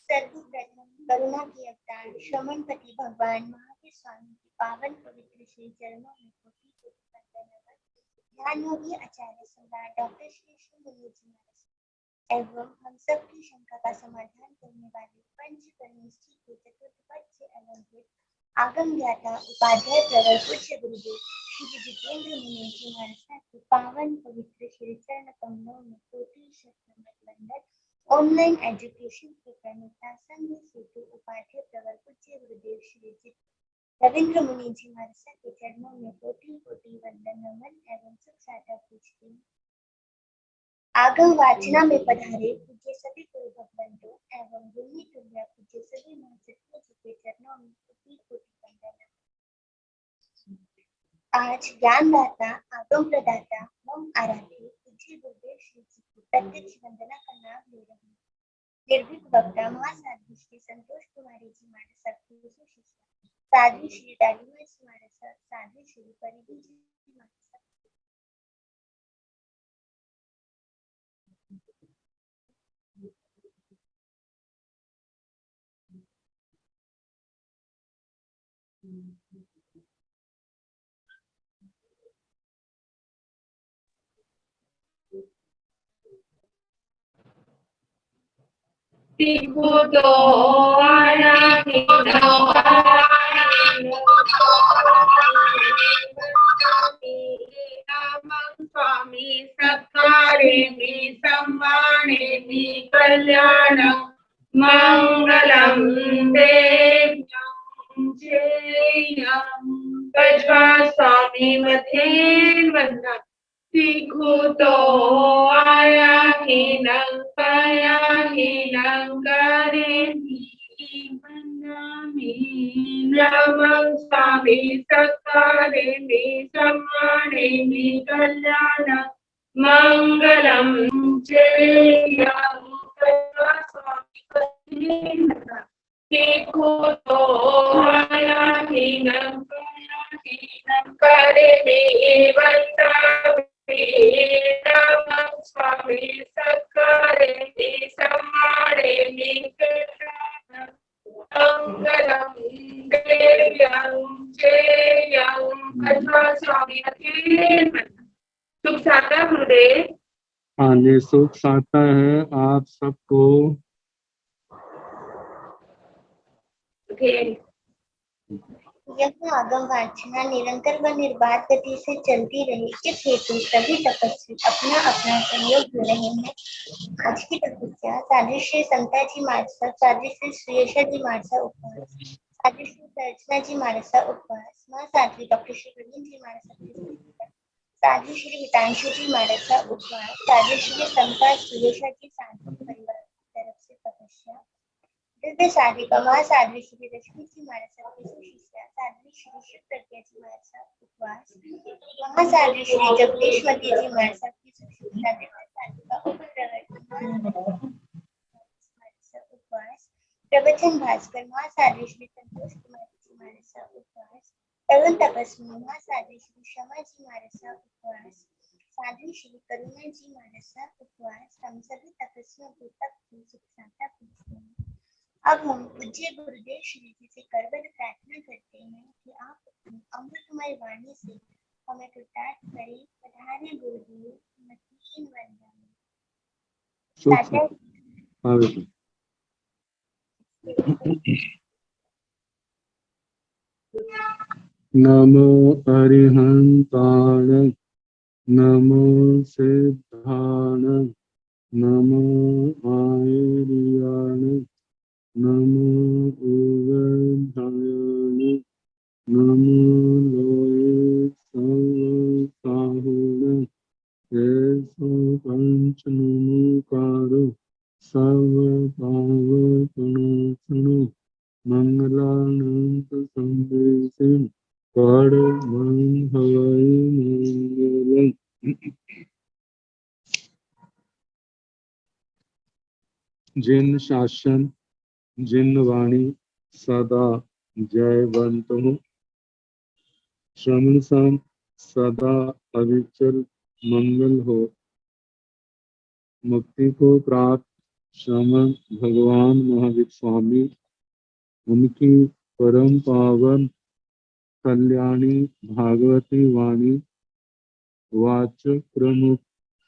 करुणा की अवतार श्रमणपति भगवान महावीर स्वामी के पावन पवित्र श्री चरणों में कोटि कोटि वंदन नमन। ध्यान योगी आचार्य सम्राट डॉक्टर श्री श्री मुनि जी महाराज एवं हम सब की शंका का समाधान करने वाले पंच परमेष्ठी के चतुर्थ पद से अलंकृत आगम ज्ञाता उपाध्याय प्रवर पूज्य गुरुदेव श्री जितेंद्र मुनि जी महाराज के पावन पवित्र श्री चरण कमलों में कोटि शत नमन वंदन। ऑनलाइन एजुकेशन के प्रणेता संघ सेतु उपाध्याय प्रवर पूज्य गुरुदेव श्री रविंद्र मुनि जी महाराज के चरणों में कोटि कोटि वंदन नमन एवं सुख सादा पूजते हैं। आगम वाचना में पधारे पूज्य सभी गुरु भगवंतों एवं गुणी तुल्य पूज्य सभी महर्षियों जी के चरणों में कोटि कोटि वंदन नमन। आज ज्ञानदाता आगम प्रदाता मम आराध्य पूज्य गुरुदेव श्री जी की प्रत्यक्ष वंदना का नाम ले रहे हैं। निर्भीक वक्ता महासाध्वी श्री संतोष कुमारी जी महाराज की शिष्या साध्वी श्री डालीमा जी महाराज साध्वी श्री परिधि जी महाराज स्वामी सत्कारे मी सम्माने मी कल्याण मंगलम देव्यं जयं कज्वा स्वामी मथे वंदना सीखो तो आया ही नंकाया ही नंकारे नमः स्वामी सत्कारे मी सम्माने मी कल्याण मंगलम जयं स्वामी सीखो तो आया ही नंकारे मी वंदना स्वामी सत्कारे मी सम्माने मी मंगलम देव्यं जयं कज्वा स्वामी सुख साता गुरुदेव। हाँ जी, सुख साता है आप सबको। यह आगम वाचना निरंतर व निर्बाध गति से चलती रही। इस हेतु सभी तपस्वी अपना अपना सहयोग दे रहे हैं। आज की तपस्या साध्वी श्री समता जी महाराज, साध्वी श्री श्रेयसा जी महाराज उपवास, साध्वी श्री दर्शना जी महाराज उपवास, मां साध्वी डॉक्टर श्री रविंद्र जी महाराज, साध्वी श्री हितांशु जी महाराज उपवास, साध्वी श्री समता श्रेयसा जी साधु परिवार की तरफ से तपस्या, दिव्य साधिका मां साध्वी श्री रश्मि जी महाराज की शिष्या साध्वी श्री शिव प्रज्ञा जी महाराज उपवास, महासाध्वी श्री जगदीशमती जी महाराज की शिष्या दिव्य साधिका उपवास, प्रवचन भास्कर महासाध्वी श्री संतोष कुमारी जी महाराज उपवास, तरुण तपस्वी महासाध्वी श्री शमा जी महाराज उपवास, साध्वी श्री करुणा जी महाराज उपवास। हम सभी तपस्वियों को तप की सुख साता पूछते हैं। अब हम पूज्य गुरुदेव श्री जी से करबद्ध प्रार्थना करते हैं कि आप अपनी अमृतमय वाणी से हमें कृतार्थ करें। पधारे गुरुदेव मतीन वंदन। नमो अरिहंताय नमो सिद्धाय नमो आयर्याय नमो उवधाय नमो लोये सर्वसाहुने ऐसो पंच नमोकारो सर्वपावपनाशनो मंगलानंत संदेशे परमं हवै मंगलम्। जिन शासन जिन वाणी सदा जयवंत हो, श्रवण सम सदा अविचल मंगल हो, मुक्ति को प्राप्त श्रमण भगवान महावीर स्वामी, उनकी परम पावन कल्याणी भागवती वाणी वाचक प्रमुख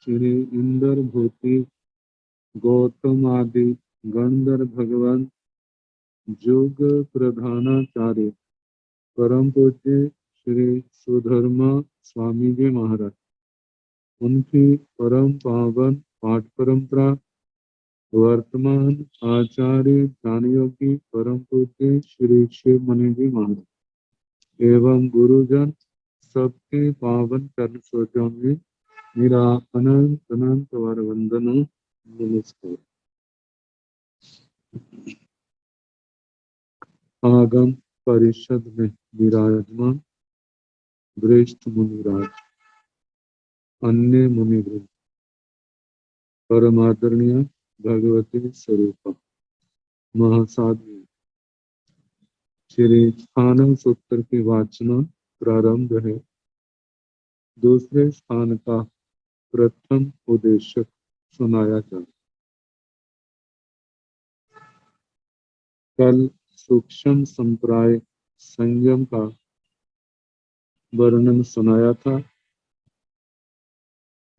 श्री इंद्र भूति गौतम आदि गणधर भगवान जुग प्रधानाचार्य परम पूज्य श्री सुधर्मा स्वामी जी महाराज, उनकी परम पावन पाठ परंपरा वर्तमान आचार्य ज्ञान योगी परम पूज्य श्री शिव मुनि जी महाराज एवं गुरुजन सबके पावन चरण सोचों में मेरा अनंत अनंत वर वंदना नमस्कार। आगम परिषद में विराजमान वरिष्ठ मुनिराज, अन्य मुनिवृंद, परमादरणीय भगवती स्वरूप महासाध्य श्री स्थान सूत्र की वाचना प्रारंभ है। दूसरे स्थान का प्रथम उद्देश्य सुनाया जाए। कल सूक्ष्म संप्राय संयम का वर्णन सुनाया था।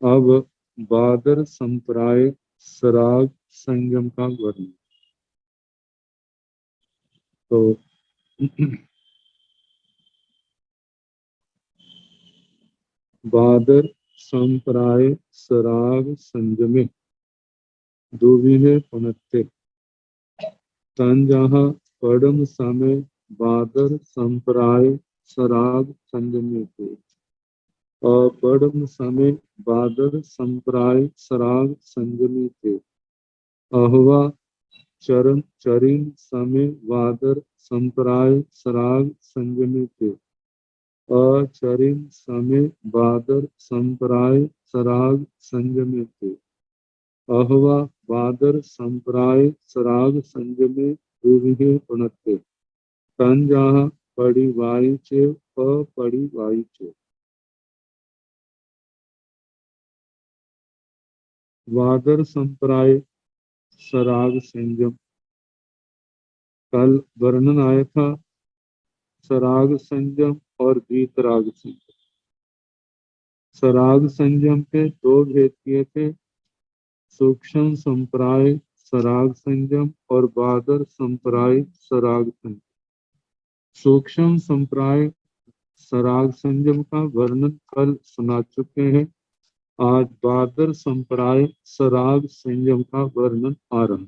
अब बादर संप्राय सराग संयम का वर्णन। तो बादर संप्राय सराग संयमे दुविहे पुनत्ते तन जहाँ पड़म समय बादर संप्राय सराग संयमे थे और पड़म समय बादर संप्राय सराग संयमी थे। अहवा चरण चरिन समय बादर संप्राय सराग संयमी थे। अचरिन समय बादर संप्राय सराग संयमे थे। अहवा बादर संप्राय सराग संयमे दुविहे पुनत्ते तन जहाँ पड़ी वाई चे पड़ी वाई चे। वादर संप्राय सराग संयम कल वर्णन आया था। सराग संयम और वीतराग संयम। सराग संयम के दो भेद किए थे, सूक्ष्म संप्राय सराग संयम और बादर संप्राय सराग संयम। सूक्ष्म संप्राय सराग संयम का वर्णन कल सुना चुके हैं। आज बादर संप्राय सराग संयम का वर्णन आ रहा है।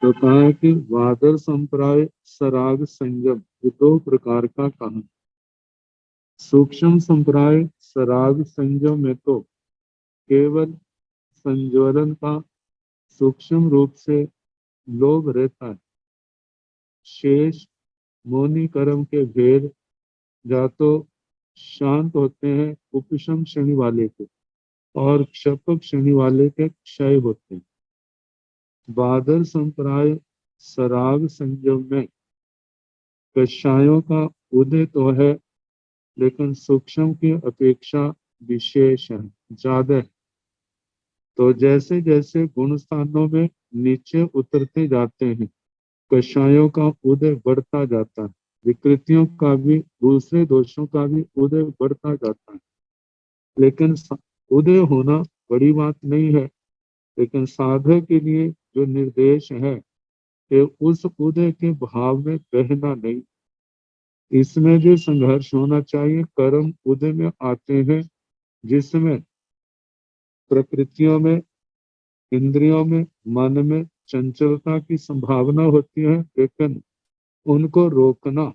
तो कहा है कि बादर संप्राय सराग संयम ये दो प्रकार का कहा। सूक्ष्म संप्राय सराग संयम में तो केवल संज्वलन का सूक्ष्म रूप से लोभ रहता है। शेष मौनी कर्म के भेद या तो शांत होते हैं उपशम श्रेणी वाले के और क्षपक श्रेणी वाले के क्षय होते हैं। बादर संप्राय सराग संयम में कषायों का उदय तो है, लेकिन सूक्ष्म की अपेक्षा विशेष है, ज्यादा है। तो जैसे जैसे गुण स्थानों में नीचे उतरते जाते हैं, कषायों का उदय बढ़ता जाता है, विकृतियों का भी, दूसरे दोषों का भी उदय बढ़ता जाता है। लेकिन उदय होना बड़ी बात नहीं है, लेकिन साधक के लिए जो निर्देश है कि उस उदय के भाव में बहना नहीं। इसमें जो संघर्ष होना चाहिए, कर्म उदय में आते हैं जिसमें प्रकृतियों में, इंद्रियों में, मन में चंचलता की संभावना होती है, लेकिन उनको रोकना,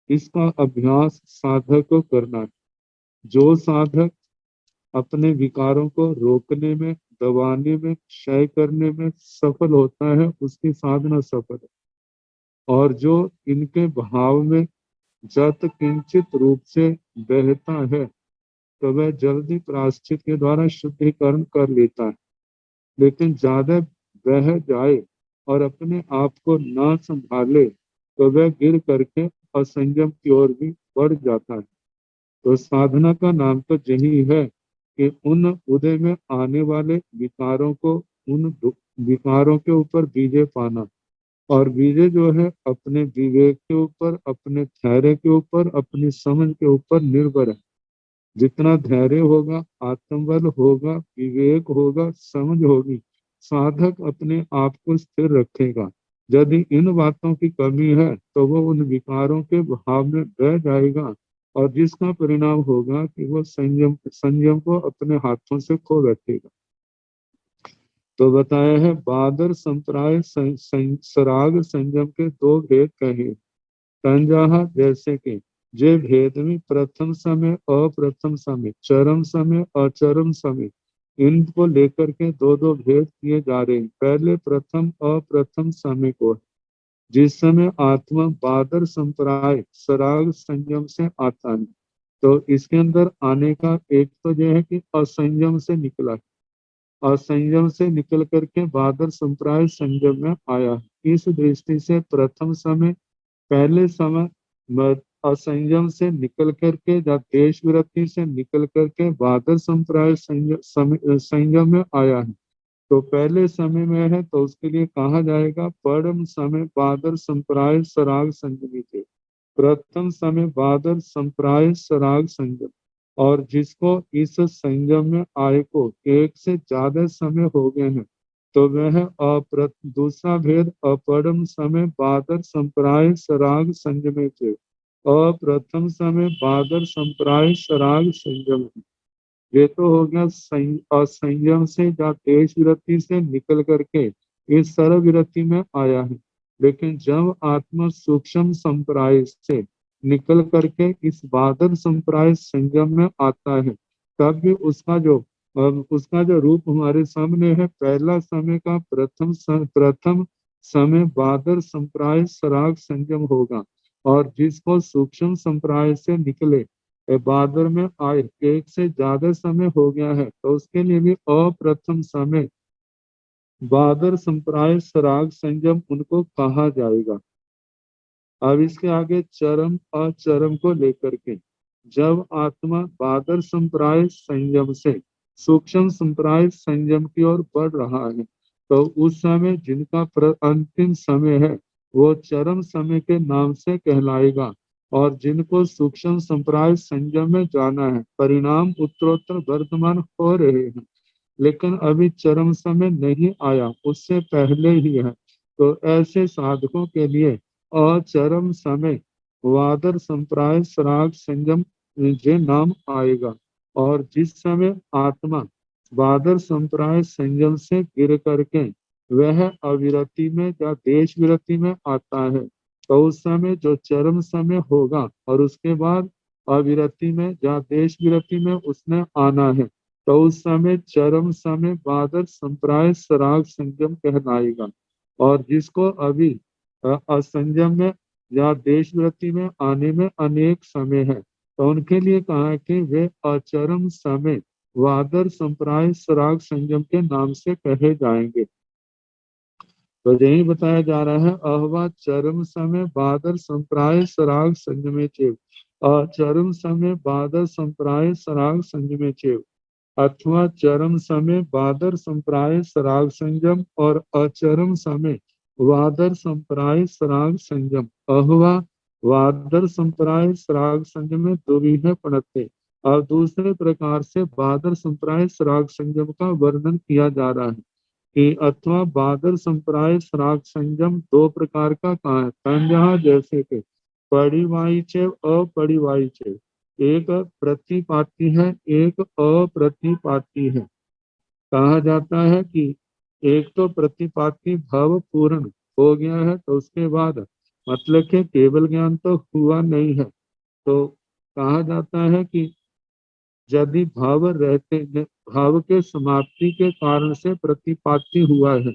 इसका अभ्यास साधक को करना है। जो साधक अपने विकारों को रोकने में, दबाने में, क्षय करने में सफल होता है, उसकी साधना सफल है। और जो इनके भाव में जत किंचित रूप से बहता है तो वह जल्दी प्रायश्चित के द्वारा शुद्धिकरण कर लेता है। लेकिन ज्यादा बह जाए और अपने आप को ना संभाले तो वह गिर करके असंयम की ओर भी बढ़ जाता है। तो साधना का नाम तो यही है कि उन उदय में आने वाले विकारों को, उन विकारों के ऊपर विजय पाना। और विजय जो है अपने विवेक के ऊपर, अपने धैर्य के ऊपर, अपनी समझ के ऊपर निर्भर है। जितना धैर्य होगा, आत्मबल होगा, विवेक होगा, समझ होगी, साधक अपने आप को स्थिर रखेगा। यदि इन बातों की कमी है तो वो उन विकारों के भाव में बह जाएगा, और जिसका परिणाम होगा कि वो संयम को अपने हाथों से खो बैठेगा। तो बताया है बादर संप्राय सराग संयम के दो भेद कहे। तंजाहा जैसे कि जे भेद में प्रथम समय, अप्रथम समय, चरम समय, अचरम समय, इनको लेकर के दो दो भेद किए जा रहे हैं। पहले प्रथम अप्रथम समय को, जिस समय आत्मा बादर संप्राय सराग संयम से आता है, तो इसके अंदर आने का एक तो यह है कि असंयम से निकला है, और संयम से निकल करके बादर संप्राय संयम में आया है। इस दृष्टि से प्रथम समय, पहले समय असंयम से निकल करके या देश वृत्ति से निकल करके बादर संप्राय संयम में आया है। तो पहले समय में है तो उसके लिए कहा जाएगा परम समय बादर संप्राय सराग संयमी थे। प्रथम समय बादर संप्राय सराग संयम। और जिसको इस संयम में आए को एक से ज्यादा समय हो गए हैं, तो वह दूसरा भेद अपरम समय बादर संप्राय सराग संयमे थे। अप्रथम समय बादर संप्राय सराग संयम है। ये तो हो गया असंयम से या तेज वृत्ति से निकल करके इस सरल वृत्ति में आया है। लेकिन जब आत्मा सूक्ष्म संप्राय से निकल करके इस बादल संप्राय संयम में आता है, तब भी उसका जो रूप हमारे सामने है, पहला समय का प्रथम समय बादल संप्राय सराग संयम होगा। और जिसको सूक्ष्म संप्राय से निकले बादर में आए एक से ज्यादा समय हो गया है, तो उसके लिए भी अप्रथम समय बादर संप्राय सराग संयम उनको कहा जाएगा। अब इसके आगे चरम अचरम को लेकर के, जब आत्मा बादर संप्राय संयम से सूक्ष्म संप्राय संयम की ओर बढ़ रहा है, तो उस समय जिनका अंतिम समय है वो चरम समय के नाम से कहलाएगा। और जिनको सूक्ष्म संप्राय संयम में जाना है, परिणाम उत्तरोत्तर वर्तमान हो रहे हैं, लेकिन अभी चरम समय नहीं आया, उससे पहले ही है। तो ऐसे साधकों के लिए अचरम समय वादर संप्राय सराग संयम ये नाम आएगा। और जिस समय आत्मा वादर संप्राय संयम से गिर करके वह अविरति में या देश विरति में आता है, तो उस समय जो चरम समय होगा और उसके बाद अविरति में या देश विरति में उसने आना है, तो उस समय चरम समय बादर संप्राय सराग संयम कहलाएगा। और जिसको अभी असंयम में या देश वृत्ति में आने में अनेक समय है, तो उनके लिए कहा है कि वे अचरम समय वादर संप्राय सराग संयम के नाम से कहे जाएंगे। तो यही बताया जा रहा है अहवा चरम समय बादर संप्राय सराग संयमे चेव, अचरम समय बादर संप्राय सराग संयमे चेव, अथवा चरम समय बादर संप्राय सराग संयम और अचरम समय वादर संप्राय सराग संयम। अहवा वादर संप्राय सराग संयम में दुविधा पड़ते, और दूसरे प्रकार से बादर संप्राय सराग संयम का वर्णन किया जा रहा है कि अथवा बादर संप्राय सराग संयम दो प्रकार का कहा है। तंजहा जैसे कि परिवाही चेव अपरिवाही चेव, एक प्रतिपाती है एक अप्रतिपाती है। कहा जाता है कि एक तो प्रतिपाती भाव पूर्ण हो गया है, तो उसके बाद मतलब कि केवल ज्ञान तो हुआ नहीं है, तो कहा जाता है कि यदि भाव के समाप्ति के कारण से प्रतिपाती हुआ है,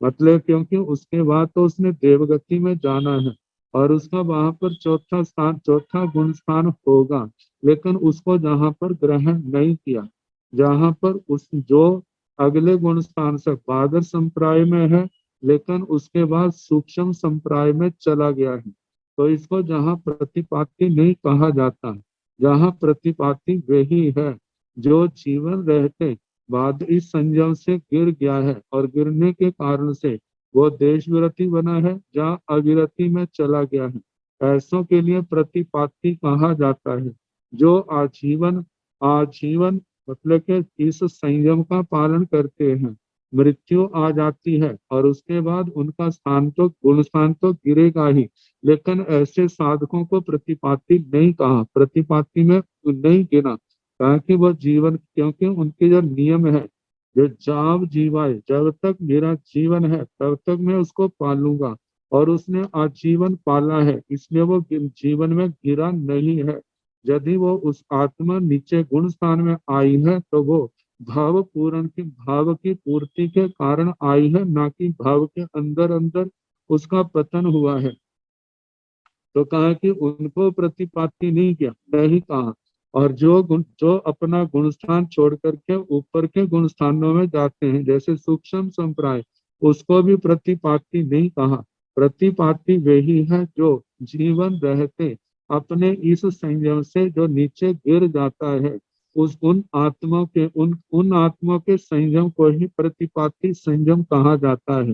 मतलब क्योंकि उसके बाद तो उसने देवगति में जाना है और उसका वहां पर चौथा गुण स्थान होगा, लेकिन उसको जहां पर ग्रहण नहीं किया, जहां पर उस जो अगले गुण स्थान से बादर संप्राय में है लेकिन उसके बाद सूक्ष्म संप्राय में चला गया है, तो इसको जहां प्रतिपाती नहीं कहा जाता। जहां प्रतिपाती वही है जो जीवन रहते बाद इस संयम से गिर गया है और गिरने के कारण से वो देश विरति बना है, जहाँ अविरति में चला गया है, ऐसों के लिए प्रतिपाती कहा जाता है। जो आजीवन आजीवन मतलब कि इस संयम का पालन करते हैं, मृत्यु आ जाती है और उसके बाद उनका स्थान तो गुण स्थान तो गिरेगा ही, लेकिन ऐसे साधकों को प्रतिपाती नहीं कहा, प्रतिपाती में नहीं गिना, ताकि वह जीवन, क्योंकि उनके जो नियम है, जो जाव जीवाए, जब तक मेरा जीवन है तब तक मैं उसको पालूंगा, और उसने आजीवन पाला है, इसलिए वो जीवन में गिरा नहीं है। यदि वो उस आत्मा नीचे गुण स्थान में आई है तो वो भाव की पूर्ति के कारण आई है, ना कि भाव के अंदर अंदर उसका पतन हुआ है। तो कहा कि उनको प्रतिपाती नहीं किया, नहीं कहा। और जो अपना गुण स्थान छोड़ करके ऊपर के गुण स्थानों में जाते हैं, जैसे सूक्ष्म संप्राय, उसको भी प्रतिपाती नहीं कहा। प्रतिपाती वही है जो जीवन रहते अपने इस संयम से जो नीचे गिर जाता है, उस उन आत्मा के संयम को ही प्रतिपाती संयम कहा जाता है।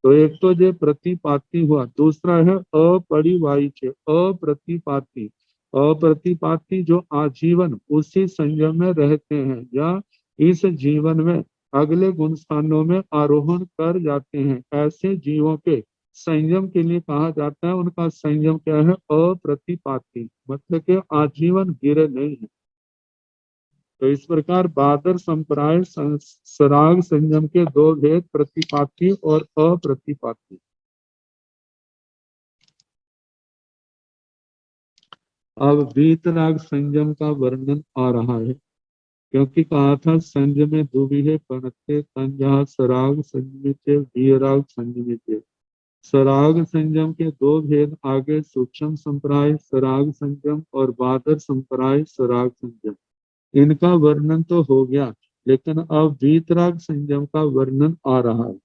तो एक तो ये प्रतिपाती हुआ, दूसरा है अपरिवाह्य अप्रतिपाती। अप्रतिपाती जो आजीवन उसी संयम में रहते हैं या इस जीवन में अगले गुण स्थानों में आरोहण कर जाते हैं, ऐसे जीवों के संयम के लिए कहा जाता है, उनका संयम क्या है, अप्रतिपाती, मतलब कि आजीवन गिरे नहीं है। तो इस प्रकार बादर संप्राय सराग संयम के दो भेद, प्रतिपाती और अप्रतिपाती। अब वीतराग संयम का वर्णन आ रहा है, क्योंकि कहा था संयमे दुविहे पणते तंजहा सराग संयमिते वीराग संयमिते। सराग संयम के दो भेद आगे, सूक्ष्म संप्राय सराग संयम और बादर संप्राय सराग संयम, इनका वर्णन तो हो गया, लेकिन अब वीतराग संयम का वर्णन आ रहा है।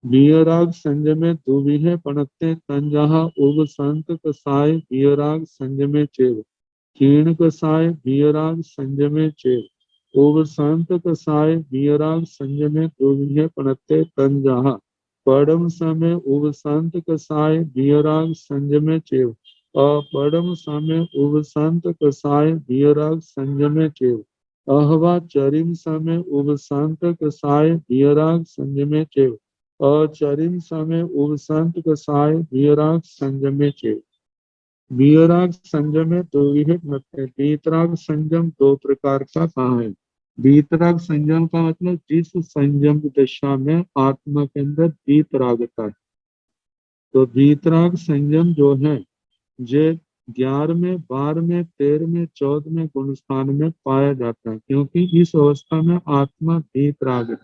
वीयराग संयमे दुविहे पणते तंजहा उग संत कसाय वीयराग संयमे चेव। क्षीण कसाय वीयराग संयमे चेव उग संत कसाय वीयराग संयमे दुविहे पणते तंजहा पड़म समय उग संत कसाय वीयराग संयमे चेव अपड़म समय उग संत कसाय वीयराग संयमे चेव अहवा चरिम समय उग संत कसाय वीयराग संयमे चेव अचरिम समय उग संत कसाय वीयराग संयमे चेव। वीयराग संयमे दो विहित मत है। वीतराग संयम दो प्रकार का कहा है। वीतराग संयम का मतलब जिस संयम दशा में आत्मा के अंदर वीतरागता है। तो वीतराग संयम जो है, ये 11वें 12वें 13वें 14वें गुण स्थान में पाया जाता है, क्योंकि इस अवस्था में आत्मा वीतराग है,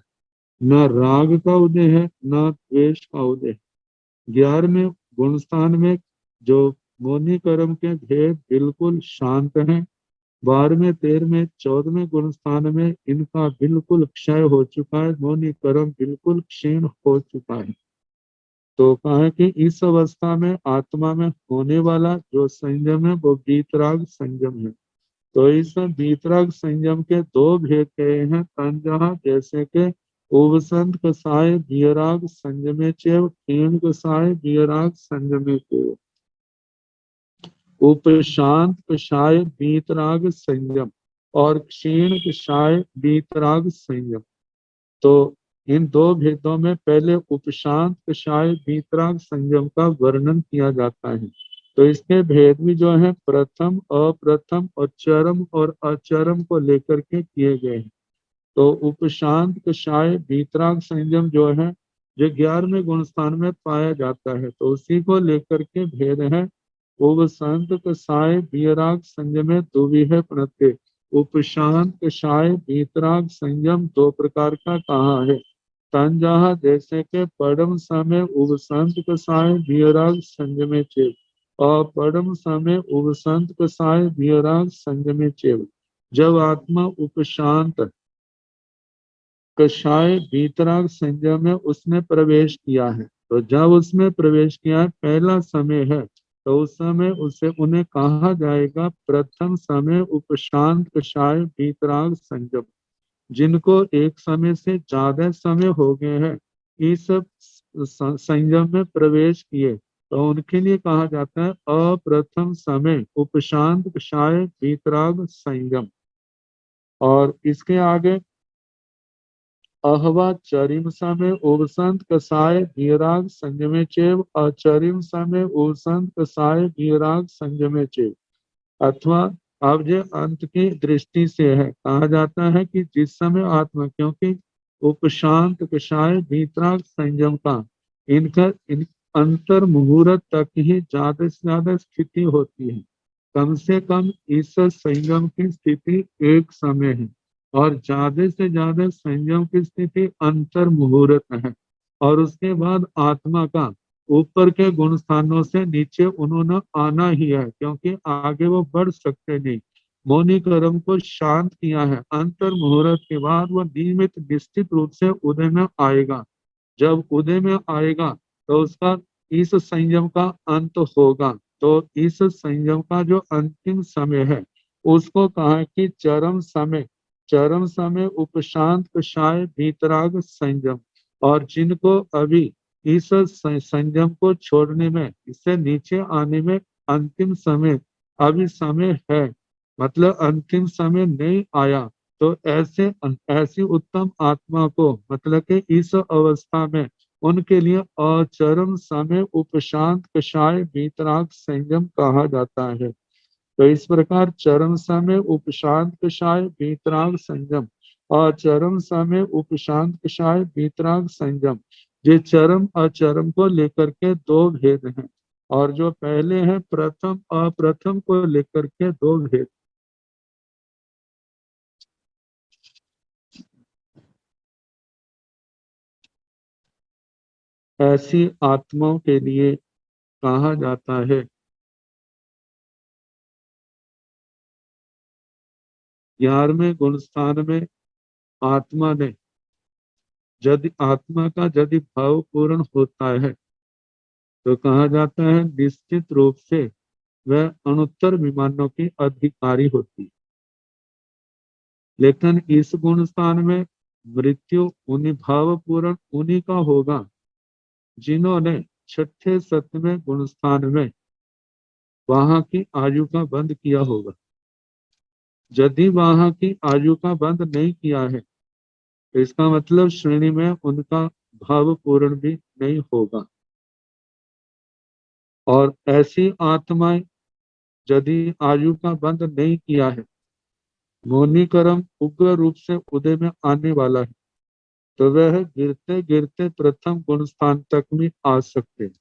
न राग का उदय है न द्वेष का उदय है। 11वें गुण स्थान में जो मोनि कर्म के भेद बिल्कुल शांत हैं, 12वें 13वें 14वें गुण स्थान में इनका बिल्कुल क्षय हो चुका है, मोनि कर्म बिल्कुल क्षीण हो चुका है। तो कहा है कि इस अवस्था में आत्मा में होने वाला जो संयम है वो वीतराग संयम है। तो इस वीतराग संयम के दो भेद कहे हैं तंजहा, जैसे कि उपसंत कसाय वीयराग संयमे चेव क्षीण कसाय वीयराग संयमे चेव। उपशांत कषाय वीतराग संयम और क्षीण कषाय वीतराग संयम। तो इन दो भेदों में पहले उपशांत कषाय वीतराग संयम का वर्णन किया जाता है। तो इसके भेद भी जो है प्रथम अप्रथम और चरम और अचरम को लेकर के किए गए हैं। तो उपशांत कषाय वीतराग संयम जो है, जो 11वें गुण स्थान में पाया जाता है, तो उसी को लेकर के भेद है। उपशांत कषाय वीतराग संयमे दुविहे प्रणते। उपशांत कषाय वीतराग संयम दो प्रकार का कहा है। तंजहा जैसे के पड़म समय उपसंत कसाय वीयराग संयमे चेव और पड़म समय उपसंत कसाय वीयराग संयमे चेव। जब आत्मा उपशांत कषाय वीतराग संयम में उसने प्रवेश किया है, तो जब उसमें प्रवेश किया है, पहला समय है तो उस समय उसे उन्हें कहा जाएगा प्रथम समय उपशांत कषाय वीतराग संयम। जिनको एक समय से ज्यादा समय हो गए हैं इस संयम में प्रवेश किए, तो उनके लिए कहा जाता है अप्रथम समय उपशांत कषाय वीतराग संयम। और इसके आगे अहवा चरिम समय उपसंत कसाय विराग संयमे चेव अचरिम समय उपसंत कसाय विराग संयमे चेव। अथवा अब जो अंत की दृष्टि से है, कहा जाता है कि जिस समय आत्मा, क्योंकि उपशांत कषाय वितराग संयम का इन अंतर मुहूर्त तक ही ज्यादा से ज्यादा स्थिति होती है। कम से कम इस संयम की स्थिति एक समय है और ज्यादा से ज्यादा संयम की स्थिति अंतर मुहूर्त है। और उसके बाद आत्मा का ऊपर के गुण स्थानों से नीचे उन्होंने आना ही है, क्योंकि आगे वो बढ़ सकते नहीं। मौनी कर्म को शांत किया है, अंतर मुहूर्त के बाद वह नियमित निश्चित रूप से उदय में आएगा। जब उदय में आएगा तो उसका इस संयम का अंत होगा। तो इस संयम का जो अंतिम समय है उसको कहा कि चरम समय उपशांत कषाय वीतराग संयम। और जिनको अभी इस संयम को छोड़ने में, इससे नीचे आने में अंतिम समय अभी समय है, मतलब अंतिम समय नहीं आया, तो ऐसी उत्तम आत्मा को, मतलब कि इस अवस्था में उनके लिए अचरम समय उपशांत कषाय वीतराग संयम कहा जाता है। तो इस प्रकार चरम समय उपशांत कषाय वीतराग संयम और चरम समय उपशांत कषाय वीतराग संयम, ये चरम अचरम को लेकर के दो भेद हैं। और जो पहले हैं प्रथम अप्रथम को लेकर के दो भेद। ऐसी आत्माओं के लिए कहा जाता है 11वें गुण स्थान में आत्मा ने यदि आत्मा का यदि भाव पूर्ण होता है तो कहा जाता है निश्चित रूप से वह अनुत्तर विमानों की अधिकारी होती है। लेकिन इस गुण स्थान में मृत्यु उन्हीं भाव पूर्ण उन्हीं का होगा जिन्होंने छठे सतवें गुण स्थान में वहां की आयु का बंद किया होगा। यदि वहां की आयु का बंद नहीं किया है तो इसका मतलब श्रेणी में उनका भाव पूर्ण भी नहीं होगा। और ऐसी आत्माएं यदि आयु का बंद नहीं किया है, मौनी कर्म उग्र रूप से उदय में आने वाला है, तो वह गिरते गिरते प्रथम गुण स्थान तक भी आ सकते हैं।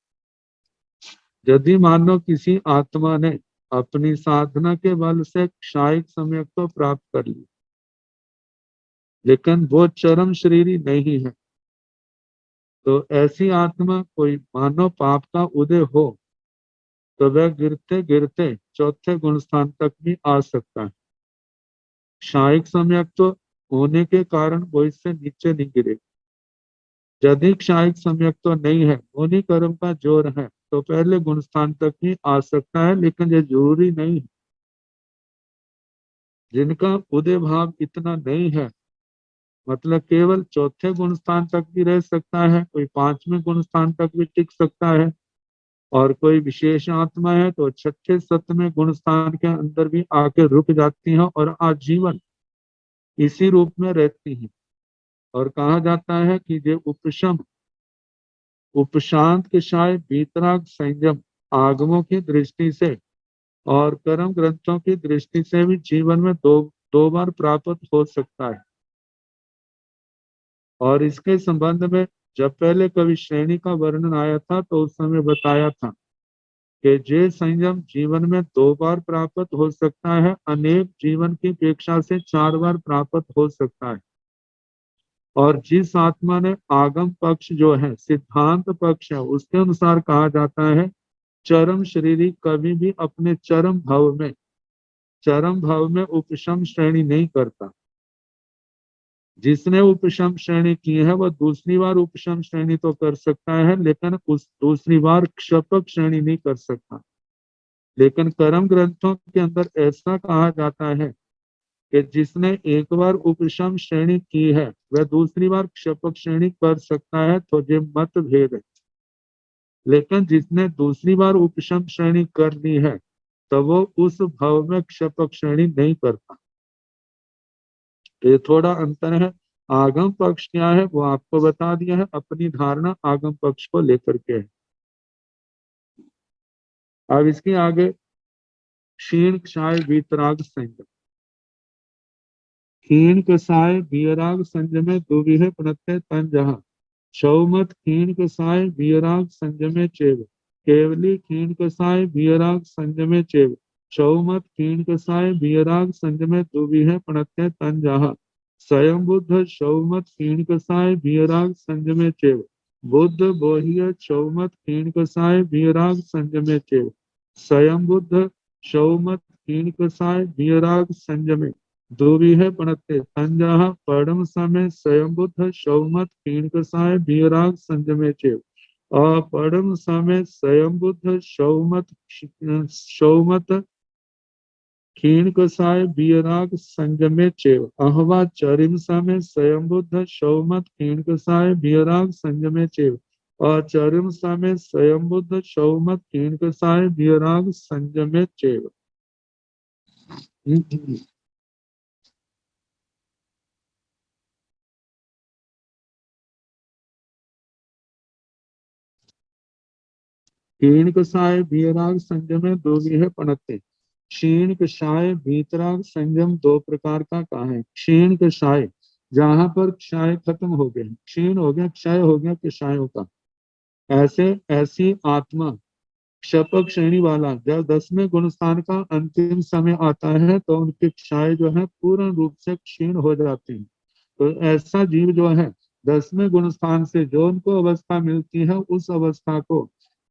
यदि मानो किसी आत्मा ने अपनी साधना के बल से क्षायिक समय को प्राप्त कर लिया, लेकिन वो चरम शरीरी नहीं है, तो ऐसी आत्मा कोई मानव पाप का उदय हो तो वह गिरते गिरते चौथे गुण स्थान तक भी आ सकता है। क्षायिक समय तो होने के कारण वो इससे नीचे नहीं गिरे। यदि क्षायिक समय तो नहीं है, मौनी कर्म का जोर है, तो पहले गुण स्थान तक ही आ सकता है, लेकिन ये जरूरी नहीं है। जिनका उदय भाव इतना नहीं है, मतलब केवल चौथे गुण स्थान तक भी रह सकता है, कोई पांचवें गुण स्थान तक भी टिक सकता है, और कोई विशेष आत्मा है तो छठे सतवें गुण स्थान के अंदर भी आके रुक जाती है और आजीवन इसी रूप में रहती है। और कहा जाता है कि ये उपशांत के शायद वीतराग संयम आगमों की दृष्टि से और कर्म ग्रंथों की दृष्टि से भी जीवन में दो बार प्राप्त हो सकता है। और इसके संबंध में जब पहले कभी श्रेणी का वर्णन आया था तो उस समय बताया था कि जे संयम जीवन में 2 बार प्राप्त हो सकता है, अनेक जीवन की अपेक्षा से 4 बार प्राप्त हो सकता है। और जिस आत्मा ने आगम पक्ष जो है सिद्धांत पक्ष है, उसके अनुसार कहा जाता है चरम शरीरी कभी भी अपने चरम भाव में उपशम श्रेणी नहीं करता। जिसने उपशम श्रेणी की है वह दूसरी बार उपशम श्रेणी तो कर सकता है, लेकिन उस दूसरी बार क्षपक श्रेणी नहीं कर सकता। लेकिन कर्म ग्रंथों के अंदर ऐसा कहा जाता है कि जिसने एक बार उपशम श्रेणी की है वह दूसरी बार क्षपक श्रेणी कर सकता है, तो ये मत भेद है। लेकिन जिसने दूसरी बार उपशम श्रेणी कर ली है तो वो उस भाव में क्षपक श्रेणी नहीं करता। तो ये थोड़ा अंतर है। आगम पक्ष क्या है वो आपको बता दिया है, अपनी धारणा आगम पक्ष को लेकर के है। अब इसके आगे क्षीण क्षाय वीतराग संयम। क्षीण कसाय वीराग संयमे दुविहे प्रत्यय तंजः क्षौमत क्षीण कसाय वीराग संयमे चेव केवली क्षीण कसाय वीराग संयमे चेव क्षौमत क्षीण कसाय वीराग संयमे दुविहे प्रत्यय तंजः स्वयं बुद्ध क्षौमत क्षीण कसाय वीराग संयमे चेव बुद्ध बोह्य क्षौमत क्षीण कसाय वीराग संयमे चेव स्वयं बुद्ध क्षौमत क्षीण कसाय वीराग संयमे दुविहे पणते तंजः परम समय स्वयं बुद्ध शौमत क्षीणकसाय वीराग संयमे चेव परम समय स्वयं बुद्ध शौमत क्षीणकसाय वीराग संयमे चेव अहवा चरिम समय स्वयं बुद्ध शौमत क्षीणकसाय वीराग संयमे चेव चरिम समय स्वयं बुद्ध शौमत क्षीणकसाय वीराग संयमे चेव। क्षीण कषाय वीराग संयम में दो भी है पनते। क्षीण कषाय वीतराग संयम दो प्रकार का कहा है। क्षीण कषाय जहां पर क्षय खत्म हो गए, क्षीण हो गया, क्षय हो गया कषायों का, ऐसे ऐसी आत्मा क्षपक श्रेणी वाला जब 10वें गुणस्थान का अंतिम समय आता है तो उनके क्षय जो है पूर्ण रूप से क्षीण हो जाते हैं। तो ऐसा जीव जो है 10वें गुणस्थान से जो उनको अवस्था मिलती है उस अवस्था को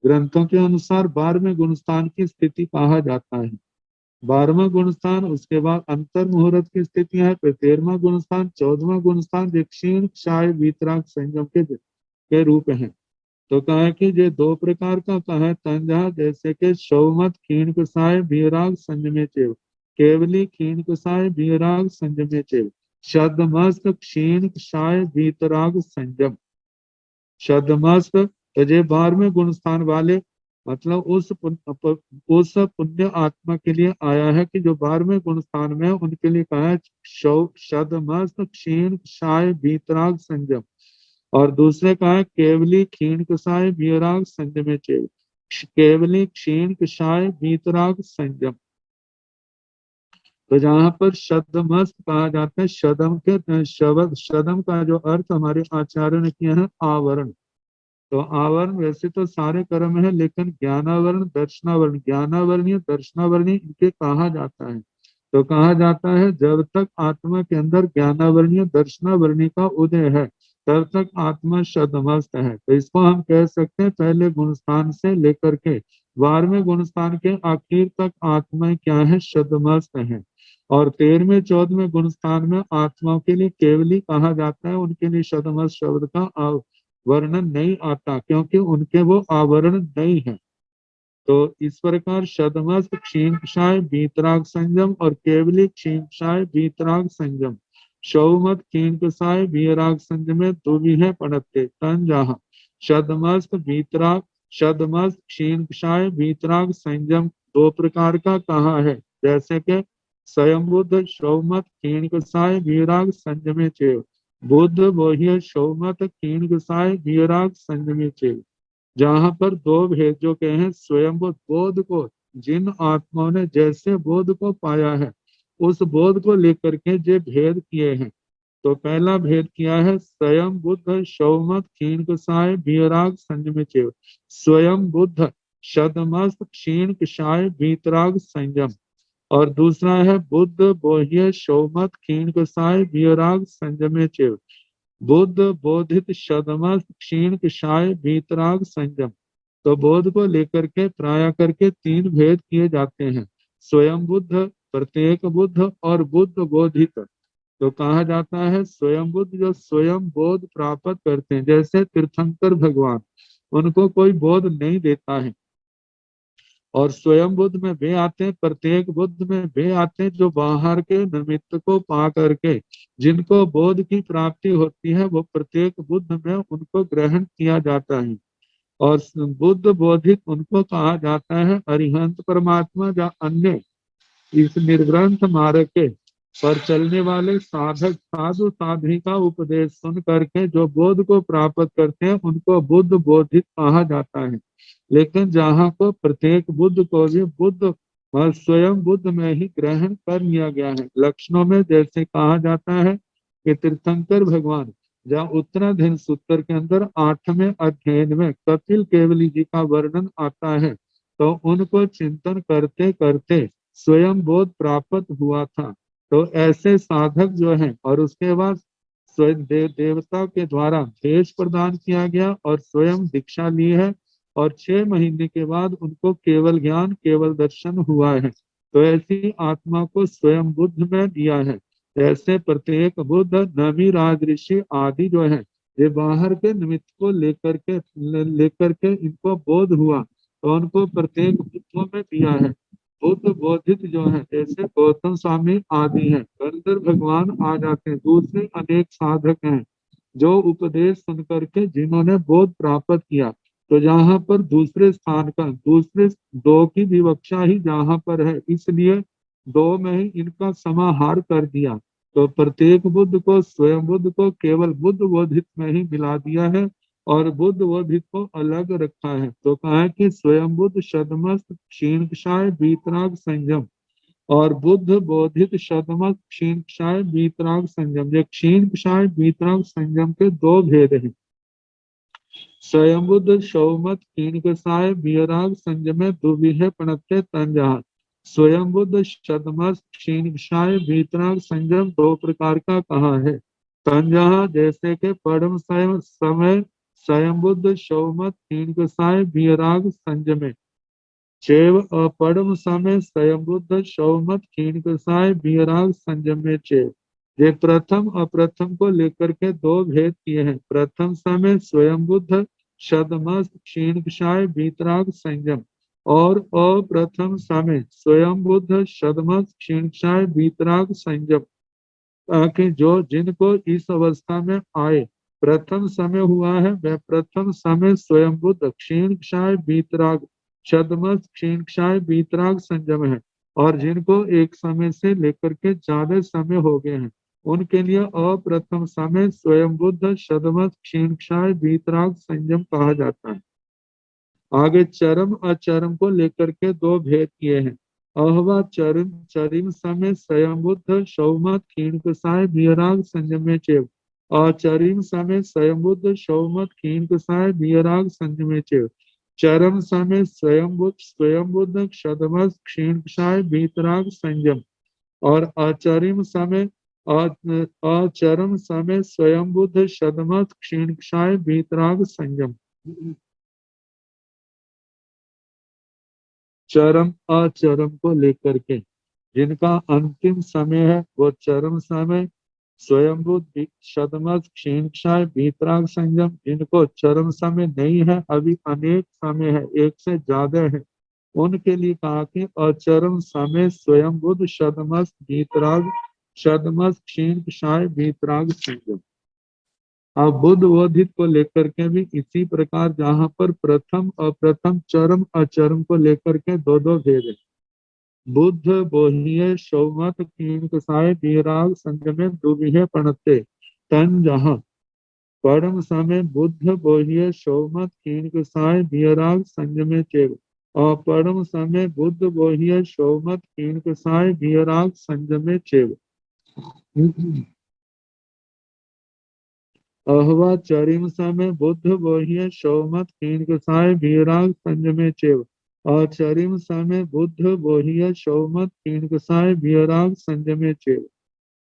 ग्रंथों के अनुसार 12वें गुणस्थान की स्थिति कहा जाता है। 12वां गुणस्थान, उसके बाद अंतर मुहूर्त की स्थितियां है, फिर 13वां गुणस्थान, 14वां गुणस्थान क्षीण क्षय वीतराग संयम के रूप हैं। तो कहा है कि ये दो प्रकार का कहा है तंजा, जैसे कि शौमत क्षीण कसाय वीराग संयमे चेव केवली क्षीण कसाय वीराग संयमे चेव शब्दमस्त क्षीण क्षाय वीतराग संयम। शब्दमस्त तो ये 12वें गुणस्थान वाले मतलब उस पुण्य आत्मा के लिए आया है कि जो 12वें गुणस्थान में उनके लिए कहा है शब्दमस्त क्षीण क्षाय वीतराग संयम। और दूसरे का है केवली क्षीण कषाय वीराग संयमे चेव केवली क्षीण कषाय वीतराग संयम। तो जहाँ पर शब्दमस्त कहा जाता है, शब्दम के शब्दम का जो अर्थ हमारे आचार्य ने किया है आवरण। तो आवरण वैसे तो सारे कर्म है, लेकिन ज्ञानावरण दर्शनावरण, ज्ञानावरणीय दर्शनावरणीय इनके कहा जाता है। तो कहा जाता है जब तक आत्मा के अंदर ज्ञानावरणीय दर्शनावरणीय का उदय है तब तक आत्मा शब्दमस्त है। तो इसको हम कह सकते हैं पहले गुणस्थान से लेकर के 12वें गुणस्थान के आखिर तक आत्मा क्या है, शब्दमस्त है। और 13वें 14वें गुणस्थान में आत्माओं के लिए केवली कहा जाता है, उनके लिए शब्दमस्त शब्द का वर्णन नहीं आता क्योंकि उनके वो आवरण नहीं है। तो इस प्रकार शब्दमस्त क्षीण क्षाय वीतराग संयम और केवली क्षीण क्षाय वीतराग संयम शौमत क्षीण कसाय वीराग संयमे दुविहे पड़ते तन जहाँ शब्दमस्त वीतराग शब्दमस्त क्षीण क्षाय वीतराग संयम दो प्रकार का कहा है, जैसे कि स्वयं बुद्ध शौमत क्षीण कसाय वीराग संयमे चेव बुद्ध बोह्य शौमत क्षीण कसाय वीराग संयमे चेव। जहां पर दो भेद जो कहे हैं, स्वयं बोध को जिन आत्माओं ने जैसे बोध को पाया है उस बोध को लेकर के जो भेद किए हैं। तो पहला भेद किया है स्वयं बुद्ध शौमत क्षीण कसाय वीराग संयम चेव स्वयं बुद्ध शदमस्त क्षीण कसाय वीतराग संयम। और दूसरा है बुद्ध बोह्य शौमत क्षीण कसाय वीराग संयमे चेव बुद्ध बोधित शदमस्त क्षीण कषाय वीतराग संयम। तो बोध को लेकर के प्राय करके तीन भेद किए जाते हैं, स्वयं बुद्ध, प्रत्येक बुद्ध और बुद्ध बोधित। तो कहा जाता है स्वयं बुद्ध जो स्वयं बोध प्राप्त करते हैं, जैसे तीर्थंकर भगवान, उनको कोई बोध नहीं देता है और स्वयं बुद्ध में वे आते हैं, प्रत्येक बुद्ध में वे आते हैं जो बाहर के निमित्त को पा करके जिनको बोध की प्राप्ति होती है, वो प्रत्येक बुद्ध में उनको ग्रहण किया जाता है। और बुद्ध बोधित उनको कहा जाता है अरिहंत परमात्मा, या अन्य इस निर्ग्रंथ मार्ग के पर चलने वाले साधक साधु साधिका उपदेश सुन करके जो बोध को प्राप्त करते हैं उनको बुद्ध बोधित कहा जाता है। लेकिन जहाँ को प्रत्येक बुद्ध को भी बुद्ध और स्वयं बुद्ध में ही ग्रहण कर लिया गया है। लक्षणों में जैसे कहा जाता है कि तीर्थंकर भगवान, जहाँ उत्तराधीन सूत्र के अंदर 8वें अध्याय में कपिल केवली जी का वर्णन आता है, तो उनको चिंतन करते करते स्वयं बोध प्राप्त हुआ था। तो ऐसे साधक जो हैं, और उसके बाद स्वयं देवता के द्वारा भेष प्रदान किया गया और स्वयं दीक्षा ली है, और 6 महीने के बाद उनको केवल ज्ञान केवल दर्शन हुआ है। तो ऐसी आत्मा को स्वयं बुद्ध में दिया है। ऐसे प्रत्येक बुद्ध, नवी, राज ऋषि आदि जो है, ये बाहर के निमित्त को लेकर के इनको बोध हुआ, तो उनको प्रत्येक बुद्धों में दिया है। बुद्ध बोधित जो है, जैसे गौतम स्वामी आदि हैं, गंधर्व भगवान आ जाते हैं, दूसरे अनेक साधक हैं जो उपदेश सुन करके जिन्होंने बोध प्राप्त किया। तो जहाँ पर दूसरे स्थान का दूसरे दो की विवक्षा ही जहाँ पर है, इसलिए दो में ही इनका समाहार कर दिया। तो प्रत्येक बुद्ध को, स्वयं बुद्ध को केवल बुद्ध बोधित में ही मिला दिया है और बुद्ध बोधित को अलग रखा है। तो कहा है कि स्वयं बुद्ध शतमस्त क्षीणकाय वीतराग संयम और बुद्ध बोधित शतमस्त क्षीणकाय वीतराग संयम। ये क्षीणकाय वीतराग संयम के दो भेद हैं। स्वयं बुद्ध शौमत क्षीणकाय वीतराग संयमे दुविहे प्रणत्य तंजहा। स्वयं बुद्ध शतमस्त क्षीणकाय वीतराग संयम दो प्रकार का कहा है। तंजहा जैसे के परम समय स्वयं बुद्ध शौमत क्षीणकाय वीतराग संयमे चैव अपरम समय स्वयं बुद्ध शौमत क्षीणकाय वीतराग संयमे चैव। ये प्रथम अप्रथम को लेकर के दो भेद किए हैं। प्रथम समय स्वयं बुद्ध शतमस्त क्षीणकाय वीतराग संयम, और अप्रथम समय स्वयं बुद्ध शतमस्त क्षीणकाय वीतराग संयम। ताकि जो जिनको इस अवस्था में आए, प्रथम समय हुआ है, वह प्रथम समय स्वयं बुद्ध क्षीणकाय वीतराग शतमस्त क्षीणकाय वीतराग संयम है। और जिनको एक समय से लेकर के ज्यादा समय हो गए हैं, उनके लिए अप्रथम समय स्वयं बुद्ध शतमस्त क्षीणकाय वीतराग संयम कहा जाता है। आगे चरम अचरम को लेकर के दो भेद किए हैं। अहवा चरम चरिम समय स्वयं बुद्ध शौमत क्षीणकाय वीतराग संयमे चैव। अचरिम समय स्वयं बुद्ध शौमत क्षीणकाय वीतराग संयमे चैव। चरम समय स्वयं बुद्ध शतमस्त क्षीणकाय वीतराग संयम, और अचरिम समय अचरम समय स्वयं बुद्ध शतमस्त क्षीणकाय वीतराग संयम। चरम अचरम को लेकर के जिनका अंतिम समय है, वो चरम समय स्वयं बुद्ध शतमस्त क्षीणकाय वीतराग संयम। जिनको चरम समय नहीं है, अभी अनेक समय है, एक से ज्यादा है, उनके लिए कहा कि अचरम समय स्वयं बुद्ध शतमस्त वीतराग शतमस्त क्षीणकाय वीतराग संयम। अब बुद्ध बोधित को लेकर के भी इसी प्रकार जहाँ पर प्रथम अप्रथम चरम अचरम को लेकर के दो दो भेद है। बुद्ध बोहिये शौमत क्षीणकाय वीतराग संयमे दुविहे प्रणत्ते तन जहाँ। परम समय बुद्ध बोहिये शौमत क्षीणकाय वीतराग संयमे चैव। और परम समय बुद्ध बोहिये शौमत क्षीणकाय वीतराग संयमे चैव। अहवा चरिम समय बुद्ध बोहिये शौमत क्षीणकाय वीतराग संयमे चैव। और चरिम समय बुद्ध बोहिये शौमत क्षीणकाय वीतराग संयमे चैव।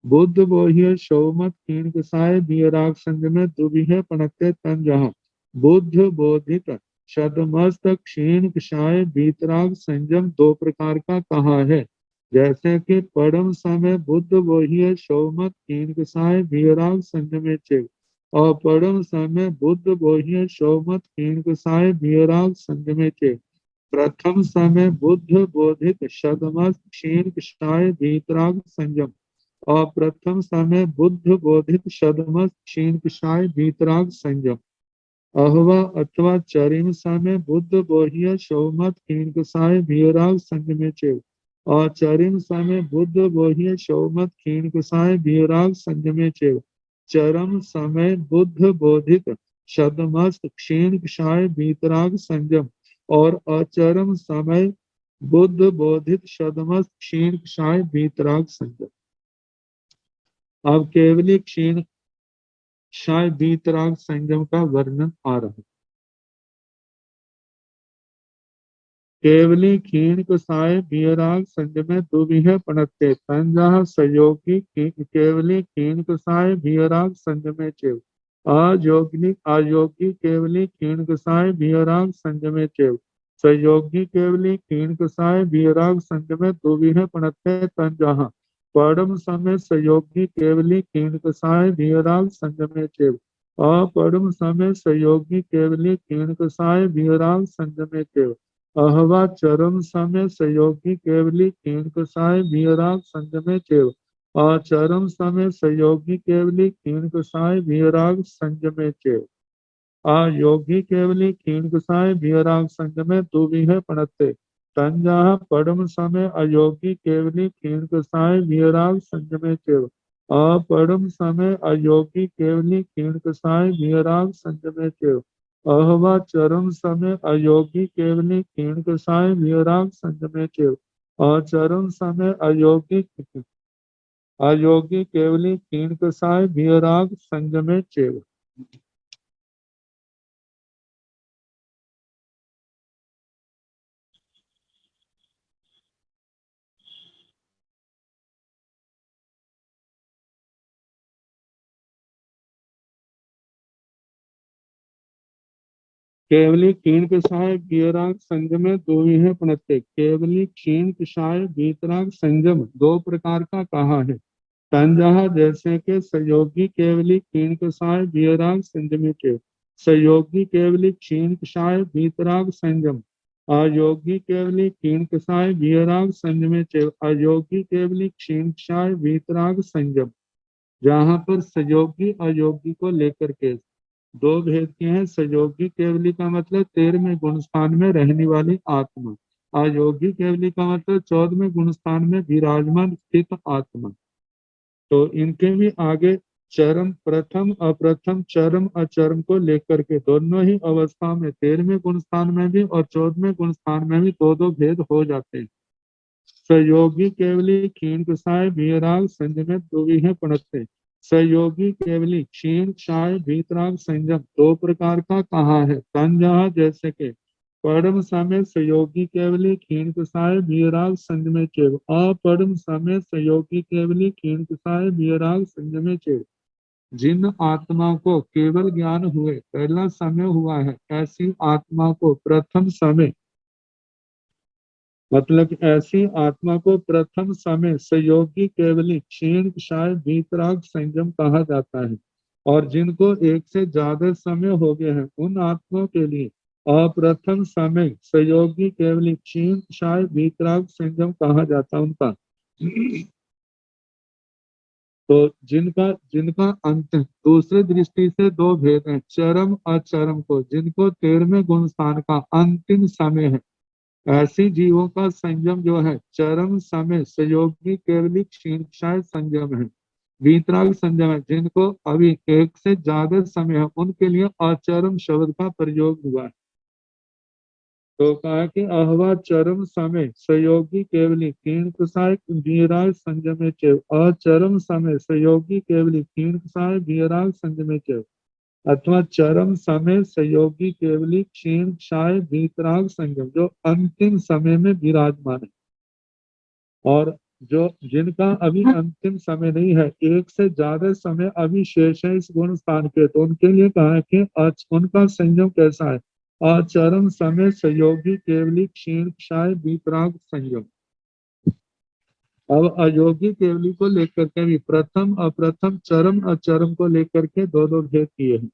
बुद्ध बोहिये शौमत क्षीणकाय वीतराग संयमे दुविहे प्रणत्ते तन जहाँ। बुद्ध बोधित शतमस्त क्षीणकाय वीतराग संयम दो प्रकार का कहा है। जैसे कि परम समय बुद्ध बोहिये शौमत क्षीणकाय वीतराग संयमे चैव। और परम समय बुद्ध बोहिये शौमत क्षीणकाय वीतराग संयमे चैव। प्रथम समय बुद्ध बोधित शतमस क्षीण क्षाय वीतराग संयम। और प्रथम समय बुद्ध बोधित शतमस क्षीण क्षाय वीतराग संयम। अहवा अथवा चरिम समय बुद्ध बोह्य शौमत क्षीण क्षाय वीराग संयमे चेव। और चरिम समय बुद्ध बोह्य शौमत क्षीण क्षाय वीराग संयमे चेव। चरम समय बुद्ध बोधित शतमस्त क्षीण क्षाय वीतराग संयम। और अचरम समय बुद्ध बोधित शतमस्त क्षीण क्षाय वीतराग संयम। अब केवली क्षीण क्षाय वीतराग संयम का वर्णन आ रहा है। केवली क्षीण कसाय वीराग संयमे दुविह पणत्ते तंजः सयोगी केवली क्षीण कसाय वीराग संयमे चेव। अयोगी अयोगी केवली क्षीण कसाय वीराग संयमे चेव। सयोगी केवली क्षीण कसाय वीराग संयमे दुविह पणत्ते तंजः परम समय सयोगी केवली क्षीण कसाय वीराग संयमे चेव। अपरम समय सयोगी केवली क्षीण कसाय वीराग संयमे चेव। अहवा चरम समय सयोगी केवली क्षीण कसाय वीराग संयमे चेव। अचरम समय सयोगी केवली क्षीण कसाय वीराग संयमे चेव। अयोगी केवली क्षीण कसाय वीराग संयमे दुविह पणत्ते तंजः परम समय अयोगी केवली क्षीण कसाय वीराग संयमे चेव। अपरम समय अयोगी केवली क्षीण कसाय वीराग संयमे चेव। अहवा चरम समय अयोगी केवली क्षीण कसाय वीराग संयमे चेव। अचरम समय अयोगी अयोगी केवली क्षीण कसाय वीराग संयमे चेव। केवली क्षीण कषाय वीतराग संयम दुविह पणत्ते। केवली क्षीण कषाय वीतराग संयम दो प्रकार का कहा है। तंजः जैसे के सहयोगी केवली क्षीण कषाय वीतराग संयम के। सहयोगी केवली क्षीण कषाय वीतराग संयम। अयोगी केवली क्षीण कषाय वीतराग संयम के। अयोगी केवली क्षीण कषाय वीतराग संयम। जहाँ पर सहयोगी अयोगी को लेकर के दो भेद के हैं। सहयोगी केवली का मतलब 13वें गुण स्थान में रहने वाली आत्मा। अयोगी केवली का मतलब 14वें गुण स्थान में विराजमान स्थित आत्मा। तो इनके भी आगे चरम प्रथम अप्रथम चरम अचरम को लेकर के दोनों ही अवस्था में 13वें गुण स्थान में भी और 14वें गुण स्थान में भी दो दो भेद हो जाते हैं। सहयोगी केवली क्षीण कषाय वीराग संयम दुविह पणत्ते। सहयोगी केवली क्षीण क्षाय वीतराग संयम दो प्रकार का कहा है। तंजः जैसे के परम समय सहयोगी केवली क्षीण कषाय वीराग संयमे चेव। अपरम समय सहयोगी केवली क्षीण कषाय वीराग संयमे चेव। जिन आत्मा को केवल ज्ञान हुए पहला समय हुआ है ऐसी आत्मा को प्रथम समय मतलब ऐसी आत्मा को प्रथम समय सहयोगी केवली क्षीण क्षाय वीतराग संयम कहा जाता है। और जिनको एक से ज्यादा समय हो गए हैं उन आत्माओं के लिए अप्रथम समय सहयोगी केवली क्षीण क्षाय वीतराग संयम कहा जाता है उनका। तो जिनका जिनका अंत दूसरे दृष्टि से दो भेद हैं चरम अचरम को। जिनको 13वें गुण स्थान का अंतिम समय है ऐसे जीवों का संयम जो है चरम समय सहयोगी केवली क्षीण क्षाय संयम है। वीतराग संयम है। जिनको अभी एक से ज्यादा समय है उनके लिए अचरम शब्द का प्रयोग हुआ है। तो कहा कि अहवा चरम समय सहयोगी केवली क्षीण क्षाय वीराग संयमे चेव। अचरम समय सहयोगी केवली क्षीण क्षाय वीराग संयमे चेव। अथवा चरम समय सहयोगी केवली क्षीण क्षाय वीतराग संयम जो अंतिम समय में विराजमान है। और जो जिनका अभी अंतिम समय नहीं है एक से ज्यादा समय अभी शेष है इस गुण स्थान के तो उनके लिए कहा है कि उनका संयम कैसा है। अचरम समय सहयोगी केवली क्षीण क्षाय वीतराग संयम। अब अयोगी केवली को लेकर के भी प्रथम अप्रथम चरम अचरम को लेकर के दो दो भेद किए हैं।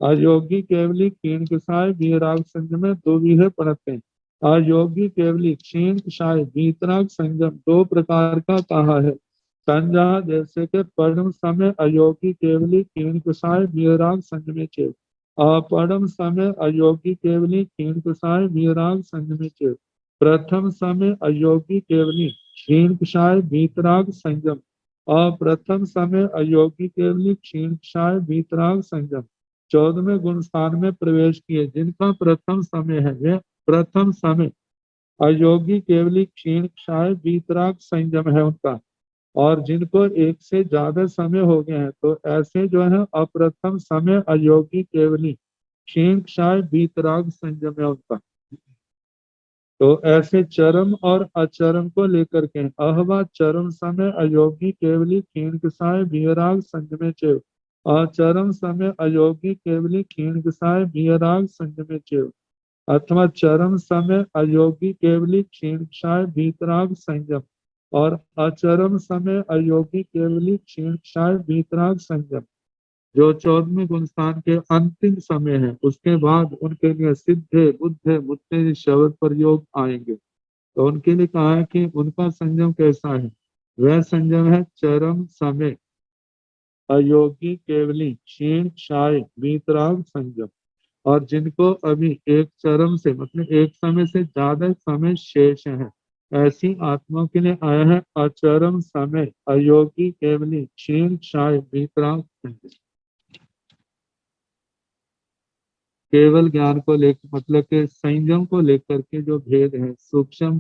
अयोगी केवली क्षीण कषाय वीराग संयम दुविह पणत्ते। अयोगी केवली क्षीण क्षाय वीतराग संयम दो प्रकार का कहा है। संजय जैसे कि परम समय अयोगी केवली क्षीण क्षाय वीतराग संयमे चेव। अपरम समय अयोगी केवली क्षीण क्षाय वीतराग संयमे चेव। प्रथम समय अयोगी केवली क्षीण क्षाय वीतराग संयम। अप्रथम समय अयोगी केवली क्षीण क्षाय वीतराग संयम 14वें गुण स्थान में प्रवेश किए। जिनका प्रथम समय है वे प्रथम समय अयोगी केवली क्षीण क्षाय वीतराग संयम है उनका। और जिनको एक से ज्यादा समय हो गए हैं तो ऐसे जो है अप्रथम समय अयोगी केवली क्षीण क्षाय वीतराग संयम है उनका। तो ऐसे चरम और अचरम को लेकर के अहवा चरम समय अयोगी केवली क्षीण क्षाय वीतराग संयमे चेव। अचरम समय अयोगी केवली क्षीण क्षाय वीतराग संयमे चेव। अथवा चरम समय अयोगी केवली क्षीण क्षाय वीतराग संयम और अचरम समय अयोगी केवली क्षीण क्षाय वीतराग संयम जो 14वें गुण स्थान के अंतिम समय है। उसके बाद उनके लिए सिद्धे बुद्धे मुत्ते शब्द प्रयोग आएंगे। तो उनके लिए कहा है कि उनका संयम कैसा है। वह संयम है चरम समय अयोगी केवली क्षीण क्षाय वीतराग संयम। और जिनको अभी एक चरम से मतलब एक समय से ज्यादा समय शेष है ऐसी आत्माओं के लिए आया है अचरम समय अयोगी केवली क्षीण क्षाय वीतराग संयम। केवल ज्ञान को लेकर मतलब के संयम को लेकर के जो भेद है सूक्ष्म।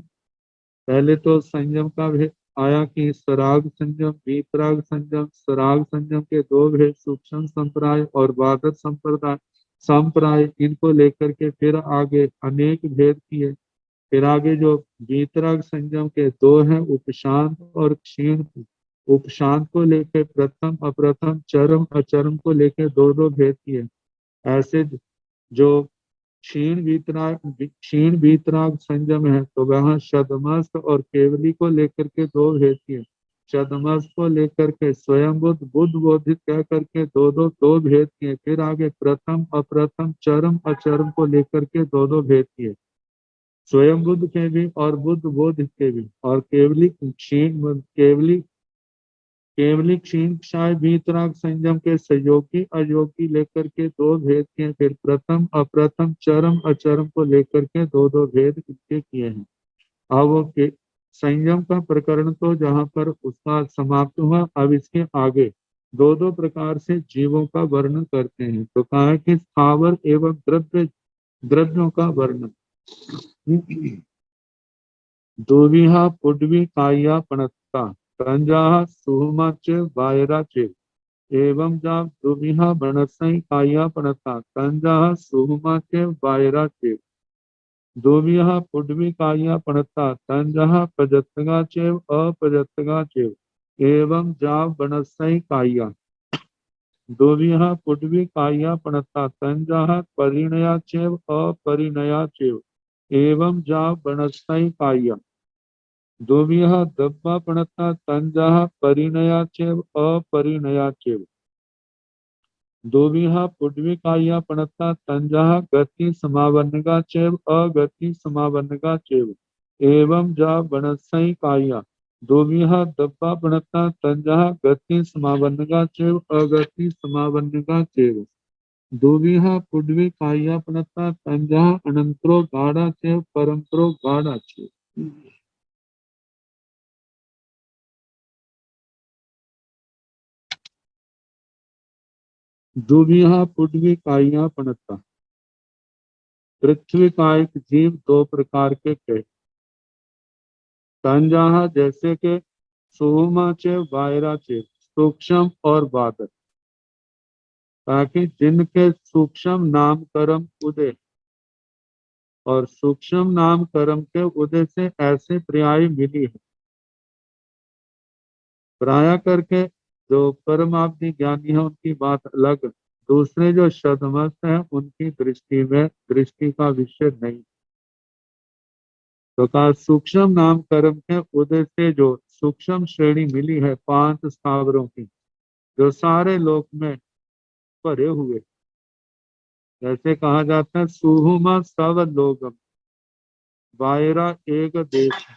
पहले तो संयम का भेद आया कि सराग संयम वीतराग संयम। सराग संयम के दो भेद सूक्ष्म संप्राय और वादक संप्रदाय संप्राय इनको लेकर के फिर आगे अनेक भेद किए। फिर आगे जो वीतराग संयम के दो हैं उपशांत और क्षीण। उपशांत को लेकर प्रथम अप्रथम चरम अचरम को लेकर दो दो भेद किए। ऐसे जो क्षीण वीतराग संयम है तो वहाँ शतमस्त और केवली को लेकर के दो भेद किए। शतमस्त को लेकर के स्वयं बुद्ध बोधित कह करके दो भेद किए। फिर आगे प्रथम अप्रथम चरम अचरम को लेकर के दो भेद किए। स्वयं बुद्ध के भी और बुद्ध बोधित के भी। और केवली क्षीण क्षाय वीतराग संयम के सहयोगी अयोगी लेकर के दो भेद किए। फिर प्रथम अप्रथम चरम अचरम को लेकर के दो भेद इनके किए हैं। अब वो संयम का प्रकरण तो जहाँ पर उसका समाप्त हुआ अब इसके आगे दो प्रकार से जीवों का वर्णन करते हैं। तो कहा है कि स्थावर एवं द्रव्यों का वर्णन। दुविहा पुडवी काया पणत्ता तंजा सुहुमा च वायरा चे एवं जा दुविहा बनसई काया पणत्ता तंजा सुहुमा च वायरा चे दुविहा पुडवी काया पणत्ता तंजा पजत्तगा चेव अपजत्तगा चेव एवं जा बनसई काया दुविहा पुडवी काया पणत्ता तंजा परिणया चेव अपरिणया चेव एवं जा बनसई काया दुविह दब्बा पणता तंजा परिणया चेव अपरिणया चेव दुविह पुडवी काया पणता तंजा गति समावन्नगा चेव अगति समावन्नगा चेव एवं जा बनसई काया दुविह दब्बा पणता तंजा गति समावन्नगा चेव अगति समावन्नगा चेव दुविह पुडवी काया पणता तंजा अनंतरो गाढ़ा चेव परंतरो गाढ़ा चेव। दुविहा पुडवी काया पणता पृथ्वी का एक जीव दो प्रकार के थे। तंजाहा जैसे के सुहुमा चे वायरा चे सूक्ष्म और बादल ताकि जिनके सूक्ष्म नाम कर्म उदय और सूक्ष्म नाम कर्म के उदय से ऐसे पर्याय मिली है। प्राय करके जो परमावधि ज्ञानी है उनकी बात अलग। दूसरे जो शतमस्त है उनकी दृष्टि में दृष्टि का विषय नहीं। तो कहा सूक्ष्म नाम कर्म के उदय से जो सूक्ष्म श्रेणी मिली है 5 स्थावरों की जो सारे लोक में भरे हुए। जैसे कहा जाता है सुहुमा सव लोगम वायरा एक देश है।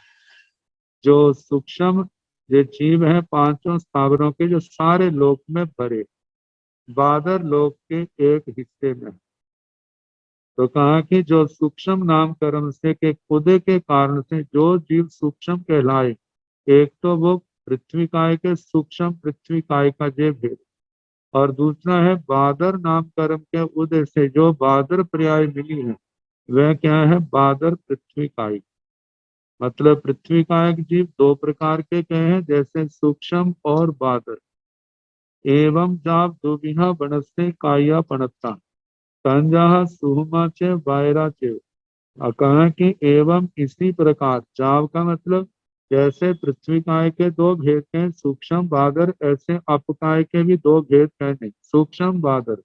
जो सूक्ष्म ये जीव है पांचों स्थावरों के जो सारे लोक में भरे, बादर लोक के एक हिस्से में। तो कहा कि जो सूक्ष्म नाम कर्म से के खुदे के कारण से जो जीव सूक्ष्म कहलाए, एक तो वो पृथ्वी काय के सूक्ष्म पृथ्वी काय का जे भेद, और दूसरा है बादर नाम कर्म के उदय से जो बादर पर्याय मिली है, वह क्या है बादर पृथ्वी काय। मतलब पृथ्वी कायक जीव दो प्रकार के कहे हैं, जैसे सूक्ष्म और बादर। एवं जाप दुबिहा बनस्ते काया पणत्ता तंजा सुहुमा चे वायरा चे। कहा कि एवं इसी प्रकार जाव का मतलब जैसे पृथ्वी काय के दो भेद हैं सूक्ष्म बादर, ऐसे अपकाय के भी दो भेद कहने सूक्ष्म बादर,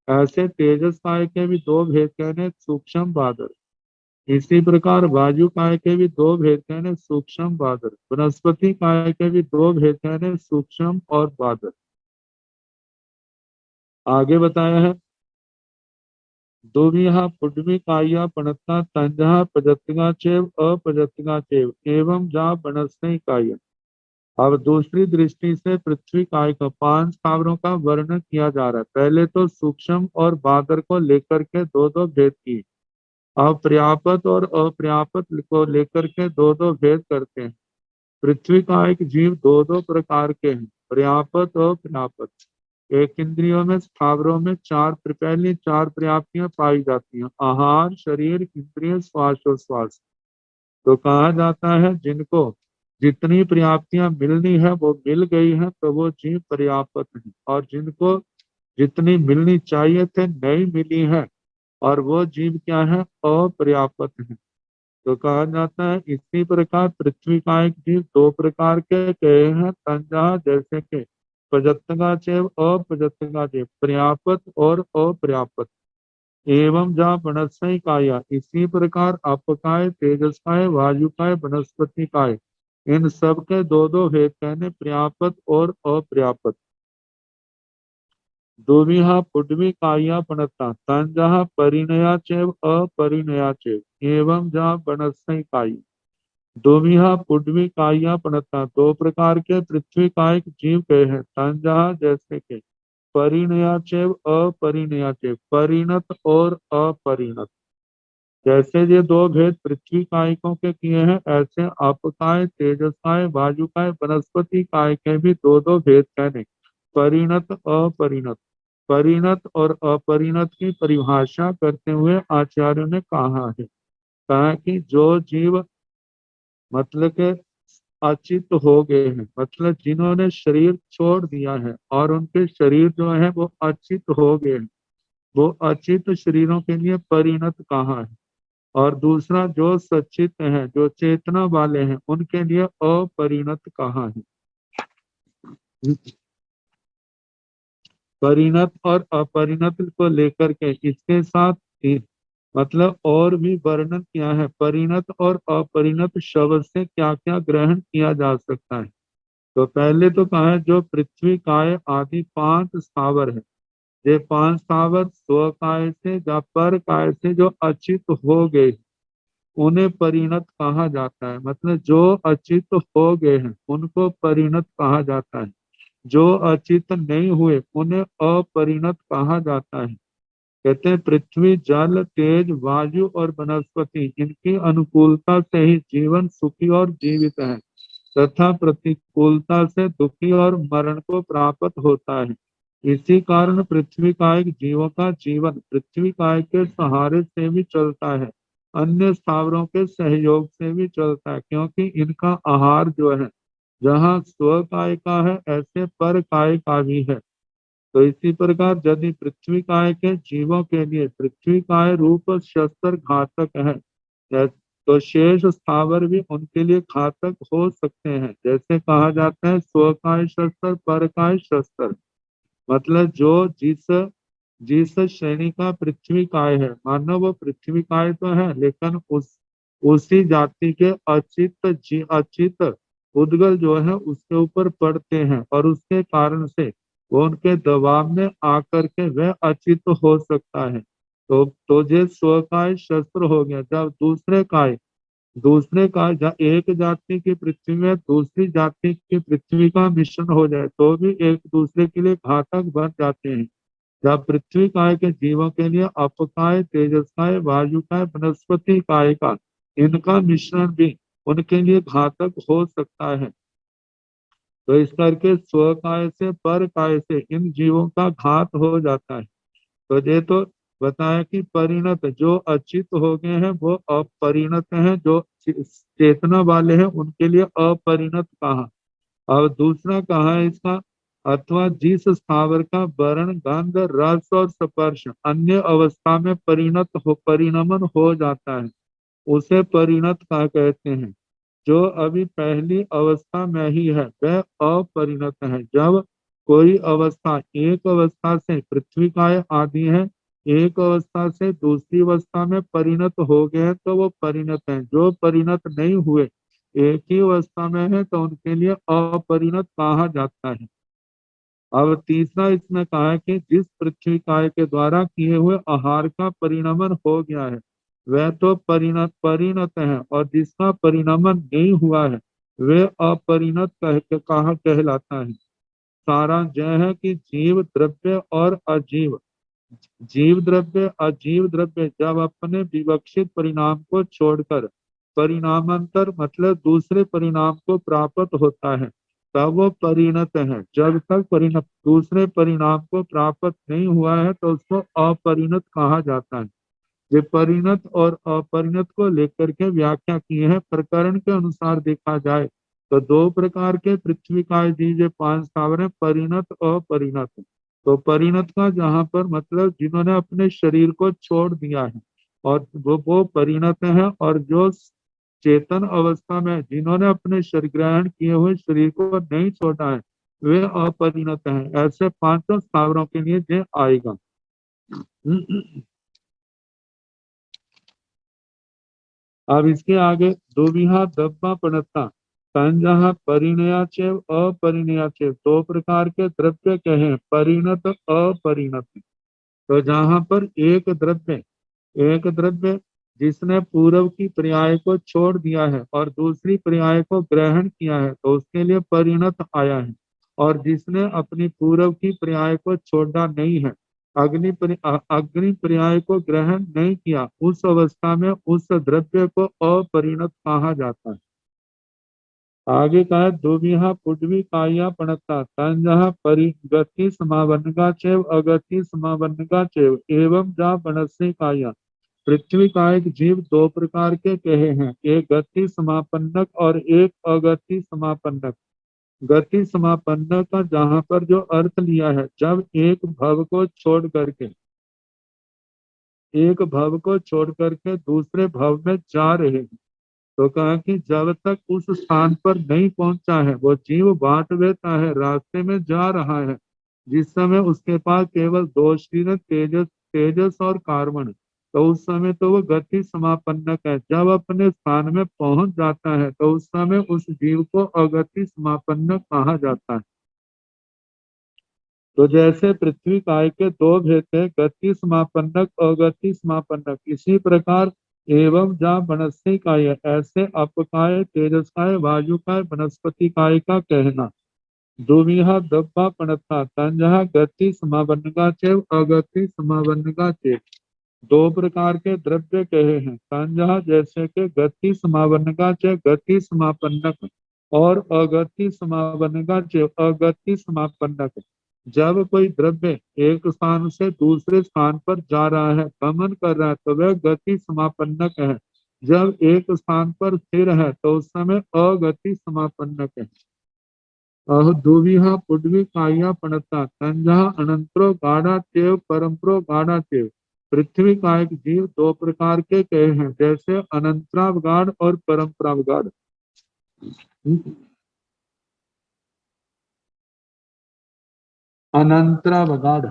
ऐसे तेजस काय के भी दो भेद कहने सूक्ष्म बादर। इसी प्रकार वायु काय के भी दो भेद कहने सूक्ष्म बादर, वनस्पति काय के भी दो भेद कहने सूक्ष्म और बादर। आगे बताया है दोविहा पुड्वी काया पणता तंजहा प्रजतिगा चेव अप्रजतिगा चेव एवं जा बनस्ते काया। अब दूसरी दृष्टि से पृथ्वी काय का पांच स्थावरों का वर्णन किया जा रहा है। पहले तो सूक्ष्म और बादर को लेकर के दो दो भेद की, अब पर्याप्त और अपर्याप्त को लेकर के दो दो भेद करते हैं। पृथ्वी का एक जीव दो दो प्रकार के हैं, पर्याप्त और पर्याप्त। एक इंद्रियों में स्थावरों में पहली चार पर्याप्तियां पाई जाती हैं, आहार शरीर इंद्रिय श्वासोश्वास। तो कहा जाता है जिनको जितनी पर्याप्तियां मिलनी है वो मिल गई है तो वो जीव पर्याप्त है, और जिनको जितनी मिलनी चाहिए थे नहीं मिली है और वो जीव क्या है अपर्याप्त है। तो कहा जाता है इसी प्रकार पृथ्वी का एक जीव दो प्रकार के कहे हैं तंजा, जैसे कि प्रजत्तगा चेव अप्रजत्तगा चेव, पर्याप्त और अपर्याप्त। एवं जहाँ वनस्पति काया इसी प्रकार अपकाय तेजसकाय वायुकाय वनस्पति काय, इन सब के दो दो भेद कहने पर्याप्त और अपर्याप्त। दुविहा पुड्वी काया पणता तंजा परिणया चेव अपरिणया चेव एवं जहाँ वनस्पति काई। दोविहा पुड्वी काया पणता दो प्रकार के पृथ्वी कायिक जीव कहे हैं तंजा, जैसे के परिणयाचेव अपरिणयाचेव, परिणत और अपरिणत। जैसे ये दो भेद पृथ्वी कायिकों के किए हैं, ऐसे अपकाय तेजसकाय वायुकाय वनस्पति काय के भी दो दो भेद कहने परिणत अपरिणत। परिणत और अपरिणत की परिभाषा करते हुए आचार्यों ने कहा कि जो जीव मतलब के अचित हो गए हैं, मतलब जिन्होंने शरीर छोड़ दिया है और उनके शरीर जो है वो अचित हो गए हैं, वो अचित शरीरों के लिए परिणत कहा है। और दूसरा जो सचित है जो चेतना वाले हैं उनके लिए अपरिणत कहा है। परिणत और अपरिणत को लेकर के इसके साथ मतलब और भी वर्णन किया है परिणत और अपरिणत शब्द से क्या क्या ग्रहण किया जा सकता है। तो पहले तो कहा है जो पृथ्वी काय आदि पांच स्थावर है, ये पांच स्थावर स्व काय से या पर काय से जो अचित हो गए उन्हें परिणत कहा जाता है। मतलब जो अचित हो गए हैं उनको परिणत कहा जाता है, जो अचित नहीं हुए उन्हें अपरिणत कहा जाता है। कहते हैं पृथ्वी जल तेज वायु और वनस्पति इनकी अनुकूलता से ही जीवन सुखी और जीवित है, तथा प्रतिकूलता से दुखी और मरण को प्राप्त होता है। इसी कारण पृथ्वी कायिक जीवों का जीवन पृथ्वी काय के सहारे से भी चलता है, अन्य स्थावरों के सहयोग से भी चलता है, क्योंकि इनका आहार जो है जहाँ स्व काय का है ऐसे पर काय का भी है। तो इसी प्रकार यदि पृथ्वी काय के जीवों के लिए पृथ्वी काय रूप शस्त्र घातक है, तो शेष स्थावर भी उनके लिए घातक हो सकते हैं। जैसे कहा जाता है स्वकाय शस्त्र परकाय शस्त्र। मतलब जो जिस जिस श्रेणी का पृथ्वी काय है, मानो वो पृथ्वी काय तो है लेकिन उसी जाति के अचित उद्गल जो है उसके ऊपर पड़ते हैं और उसके कारण से वो उनके दबाव में आकर के वह अचित हो सकता है। तो ये स्वकाय शस्त्र हो गया। जब दूसरे काय दूसरे का एक जाति की पृथ्वी में दूसरी जाति की पृथ्वी का मिश्रण हो जाए तो भी एक दूसरे के लिए घातक बन जाते हैं। जब पृथ्वी काय के जीवों के लिए अपकाय, तेजसकाय, वायुकाय, वनस्पति काय का इनका मिश्रण भी उनके लिए घातक हो सकता है। तो इस करके स्व काय से पर काय से इन जीवों का घात हो जाता है। तो ये तो बताया कि परिणत जो अचित हो गए हैं वो अपरिणत हैं, जो चेतना वाले हैं उनके लिए अपरिणत कहा। और दूसरा कहा है इसका, अथवा जिस स्थावर का वर्ण, गंध, रस और स्पर्श अन्य अवस्था में परिणमन हो जाता है उसे परिणत कहा कहते हैं। जो अभी पहली अवस्था में ही है वह अपरिणत है। जब कोई अवस्था एक अवस्था से पृथ्वी काय आदि है एक अवस्था से दूसरी अवस्था में परिणत हो गए हैं तो वो परिणत है। जो परिणत नहीं हुए एक ही अवस्था में है तो उनके लिए अपरिणत कहा जाता है। अब तीसरा इसमें कहा है कि जिस पृथ्वी काय के द्वारा किए हुए आहार का परिणमन हो गया है वह तो परिणत परिणत है, और जिसका परिणमन नहीं हुआ है वे अपरिणत कहा कहलाता है। सारांश यह है कि जीव द्रव्य और अजीव, जीव द्रव्य अजीव द्रव्य जब अपने विवक्षित परिणाम को छोड़कर परिणामांतर मतलब दूसरे परिणाम को प्राप्त होता है तब वो परिणत है। जब तक परिणत दूसरे परिणाम को प्राप्त नहीं हुआ है तो उसको अपरिणत कहा जाता है। ये परिणत और अपरिणत को लेकर के व्याख्या किए हैं। प्रकरण के अनुसार देखा जाए तो दो प्रकार के पृथ्वी काय जी जो पांच स्थावर है, परिणत और अपरिणत। तो परिणत का जहाँ पर मतलब जिन्होंने अपने शरीर को छोड़ दिया है और वो परिणत है, और जो चेतन अवस्था में जिन्होंने अपने शरीर ग्रहण किए हुए शरीर को नहीं छोड़ा है वे अपरिणत हैं। ऐसे पांचों स्थावरों के लिए ये आएगा। अब इसके आगे दुविहा दब्बा पणता जहाँ परिणया चेव अपरिणया चेव दो प्रकार के द्रव्य कहे, परिणत अपरिणत। तो जहाँ पर एक द्रव्य जिसने पूर्व की पर्याय को छोड़ दिया है और दूसरी पर्याय को ग्रहण किया है तो उसके लिए परिणत आया है। और जिसने अपनी पूर्व की पर्याय को छोड़ा नहीं है, अग्नि पर्याय को ग्रहण नहीं किया, उस अवस्था में उस द्रव्य को अपरिणत कहा जाता है। आगे का है दुविहा पुडवी काया पणता तंजहा परिगति समावनगा चेव अगति समावनगा चेव एवं जा बनस्य काया। पृथ्वी का एक जीव दो प्रकार के कहे हैं, एक गति समापन्नक और एक अगति समापन्नक। गति समापन्नक का जहाँ पर जो अर्थ लिया है, जब एक भव को छोड़ करके दूसरे भव में जा रहे हैं तो कहा कि जब तक उस स्थान पर नहीं पहुंचा है वो जीव बाट लेता है, रास्ते में जा रहा है, जिस समय उसके पास केवल दो शरीर तेजस तेजस और कार्बन, तो उस समय तो वो गति समापन्नक है। जब अपने स्थान में पहुंच जाता है तो उस समय उस जीव को अगति समापन्नक कहा जाता है। तो जैसे पृथ्वी काय के दो भेद है, गति समापन्नक अगति समापन्नक, इसी प्रकार एवं जहाँ वनस्पति काय ऐसे अपकाय, तेजसकाय, वायुकाय, वनस्पति काय का कहना। दुविहा दब्बा पणता तंजहा गति समावन्नगा चेव अगति समावन्नगा चेव दो प्रकार के द्रव्य कहे हैं। तंजहा जैसे के गति समावन्नगा चेव गति समापन्नक और अगति समावन्नगा चेव अगति समापन्नक। जब कोई द्रव्य एक स्थान से दूसरे स्थान पर जा रहा है, गमन कर रहा है, तो वह गति समापन्नक है। जब एक स्थान पर स्थिर है तो उस समय अगति समापन्नक है। दुविहा पुडवी काया पणता तंजहा अनंतरो गाढ़ा चेव परम्परो गाढ़ा चेव। पृथ्वी का एक जीव दो प्रकार के कहे हैं, जैसे अनंतरावगाढ़ और परम्परावगाढ़। अनंतरावगाढ़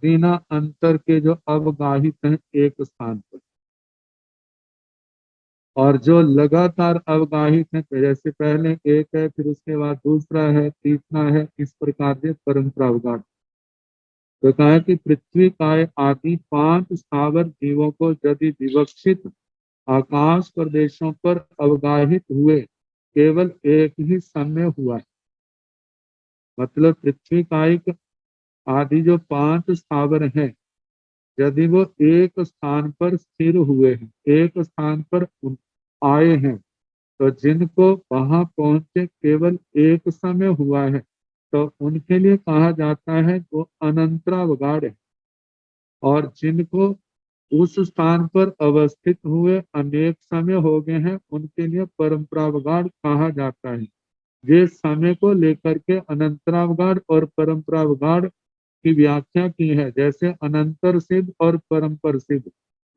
बिना अंतर के जो अवगाहित हैं एक स्थान पर, और जो लगातार अवगाहित है, तो जैसे पहले एक है फिर उसके बाद दूसरा है तीसरा है, इस प्रकार से परंपरावगाढ़। तो कहा कि पृथ्वी काय आदि 5 स्थावर जीवों को यदि विवक्षित आकाश प्रदेशों पर अवगाहित हुए केवल एक ही समय हुआ है। मतलब पृथ्वी कायिक आदि जो 5 स्थावर हैं, यदि वो एक स्थान पर स्थिर हुए हैं, एक स्थान पर आए हैं, तो जिनको वहां पहुंचे केवल एक समय हुआ है, तो उनके लिए कहा जाता है वो अनंतरावगाढ़ है। और जिनको उस स्थान पर अवस्थित हुए अनेक समय हो गए हैं, उनके लिए परंपरावगाढ़ कहा जाता है। ये समय को लेकर के अनंतरावगाढ़ और परंपरावगाढ़ की व्याख्या की है। जैसे अनंतर सिद्ध और परंपर सिद्ध,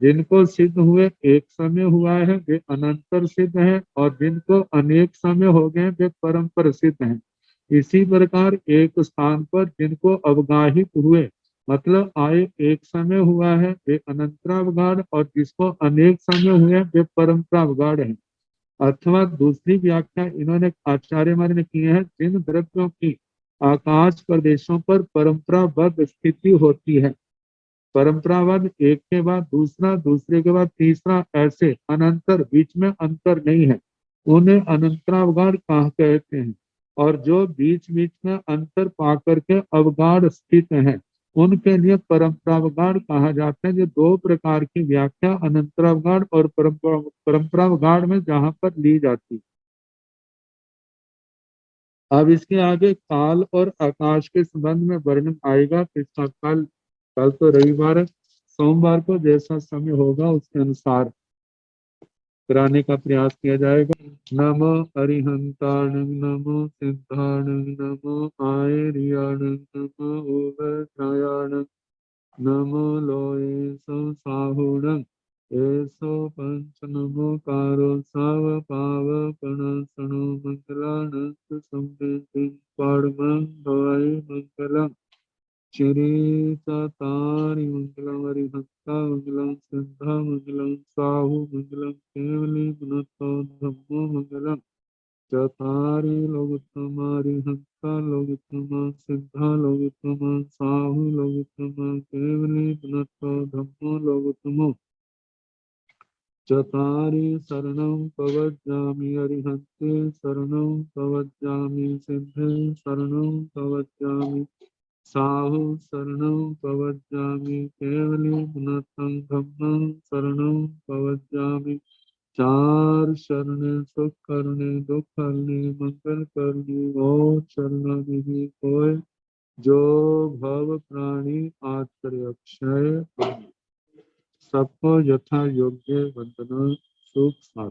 जिनको सिद्ध हुए एक समय हुआ है वे अनंतर सिद्ध हैं, और जिनको अनेक समय हो गए वे परंपर सिद्ध हैं। इसी प्रकार एक स्थान पर जिनको अवगाहित हुए मतलब आए एक समय हुआ है वे अनंतरावगाढ़, और जिसको अनेक समय हुए वे परंपरावगाढ़ है। अथवा दूसरी व्याख्या इन्होंने आचार्य मार्य ने की है, जिन द्रव्यों की आकाश प्रदेशों पर परंपराबद्ध स्थिति होती है, परंपरावाद एक के बाद दूसरा, दूसरे के बाद तीसरा, ऐसे अनंतर, बीच में अंतर नहीं है, उन्हें अनंतरावगाढ़ कहा कहते हैं। और जो बीच बीच में अंतर पा करके अवगाढ़ स्थित हैं, उनके लिए परंपरावगाढ़ कहा जाता है। ये दो प्रकार की व्याख्या अनंतरावगाढ़ और परंपरावगाढ़ में जहां पर ली जाती है। अब इसके आगे काल और आकाश के संबंध में वर्णन आएगा। तो इसका कल तो रविवार है, सोमवार को जैसा समय होगा उसके अनुसार कराने का प्रयास किया जाएगा। नमो अरिहंताण, नमो सिद्धाण, नमो आयर्याण, नमो उभयत्रायाण, नमो लोये साहुण, एसो पंच नमो कारो साव पाव पणसणो मंगलानंद संवेदिं पाड़मं भवाई मंगलम। श्री तारी मंगलम हरिभक्ता मंगलम सिद्धा मंगलम साहु मंगलम केवली गुणतो धम्मो मंगलम। चतारी लोकोत्तमा हरिभक्ता लोकोत्तमा सिद्धा लोकोत्तमा साहु लोकोत्तमा केवली गुणतो धम्मो लोकोत्तमो। चतारी शरणं प्रवज्जामि हरिहन्ते शरणं प्रवज्जामि सिद्धे शरणं प्रवज्जामि साहु शरणं प्रवज्जामि केवली गुणतं धम्मं शरणं प्रवज्जामि। चार शरणे सुख करने दुख हरने मंगल करने और शरणागति कोय, जो भव प्राणी आश्रय अक्षय। सबको यथा योग्य वंदना सुख साथ।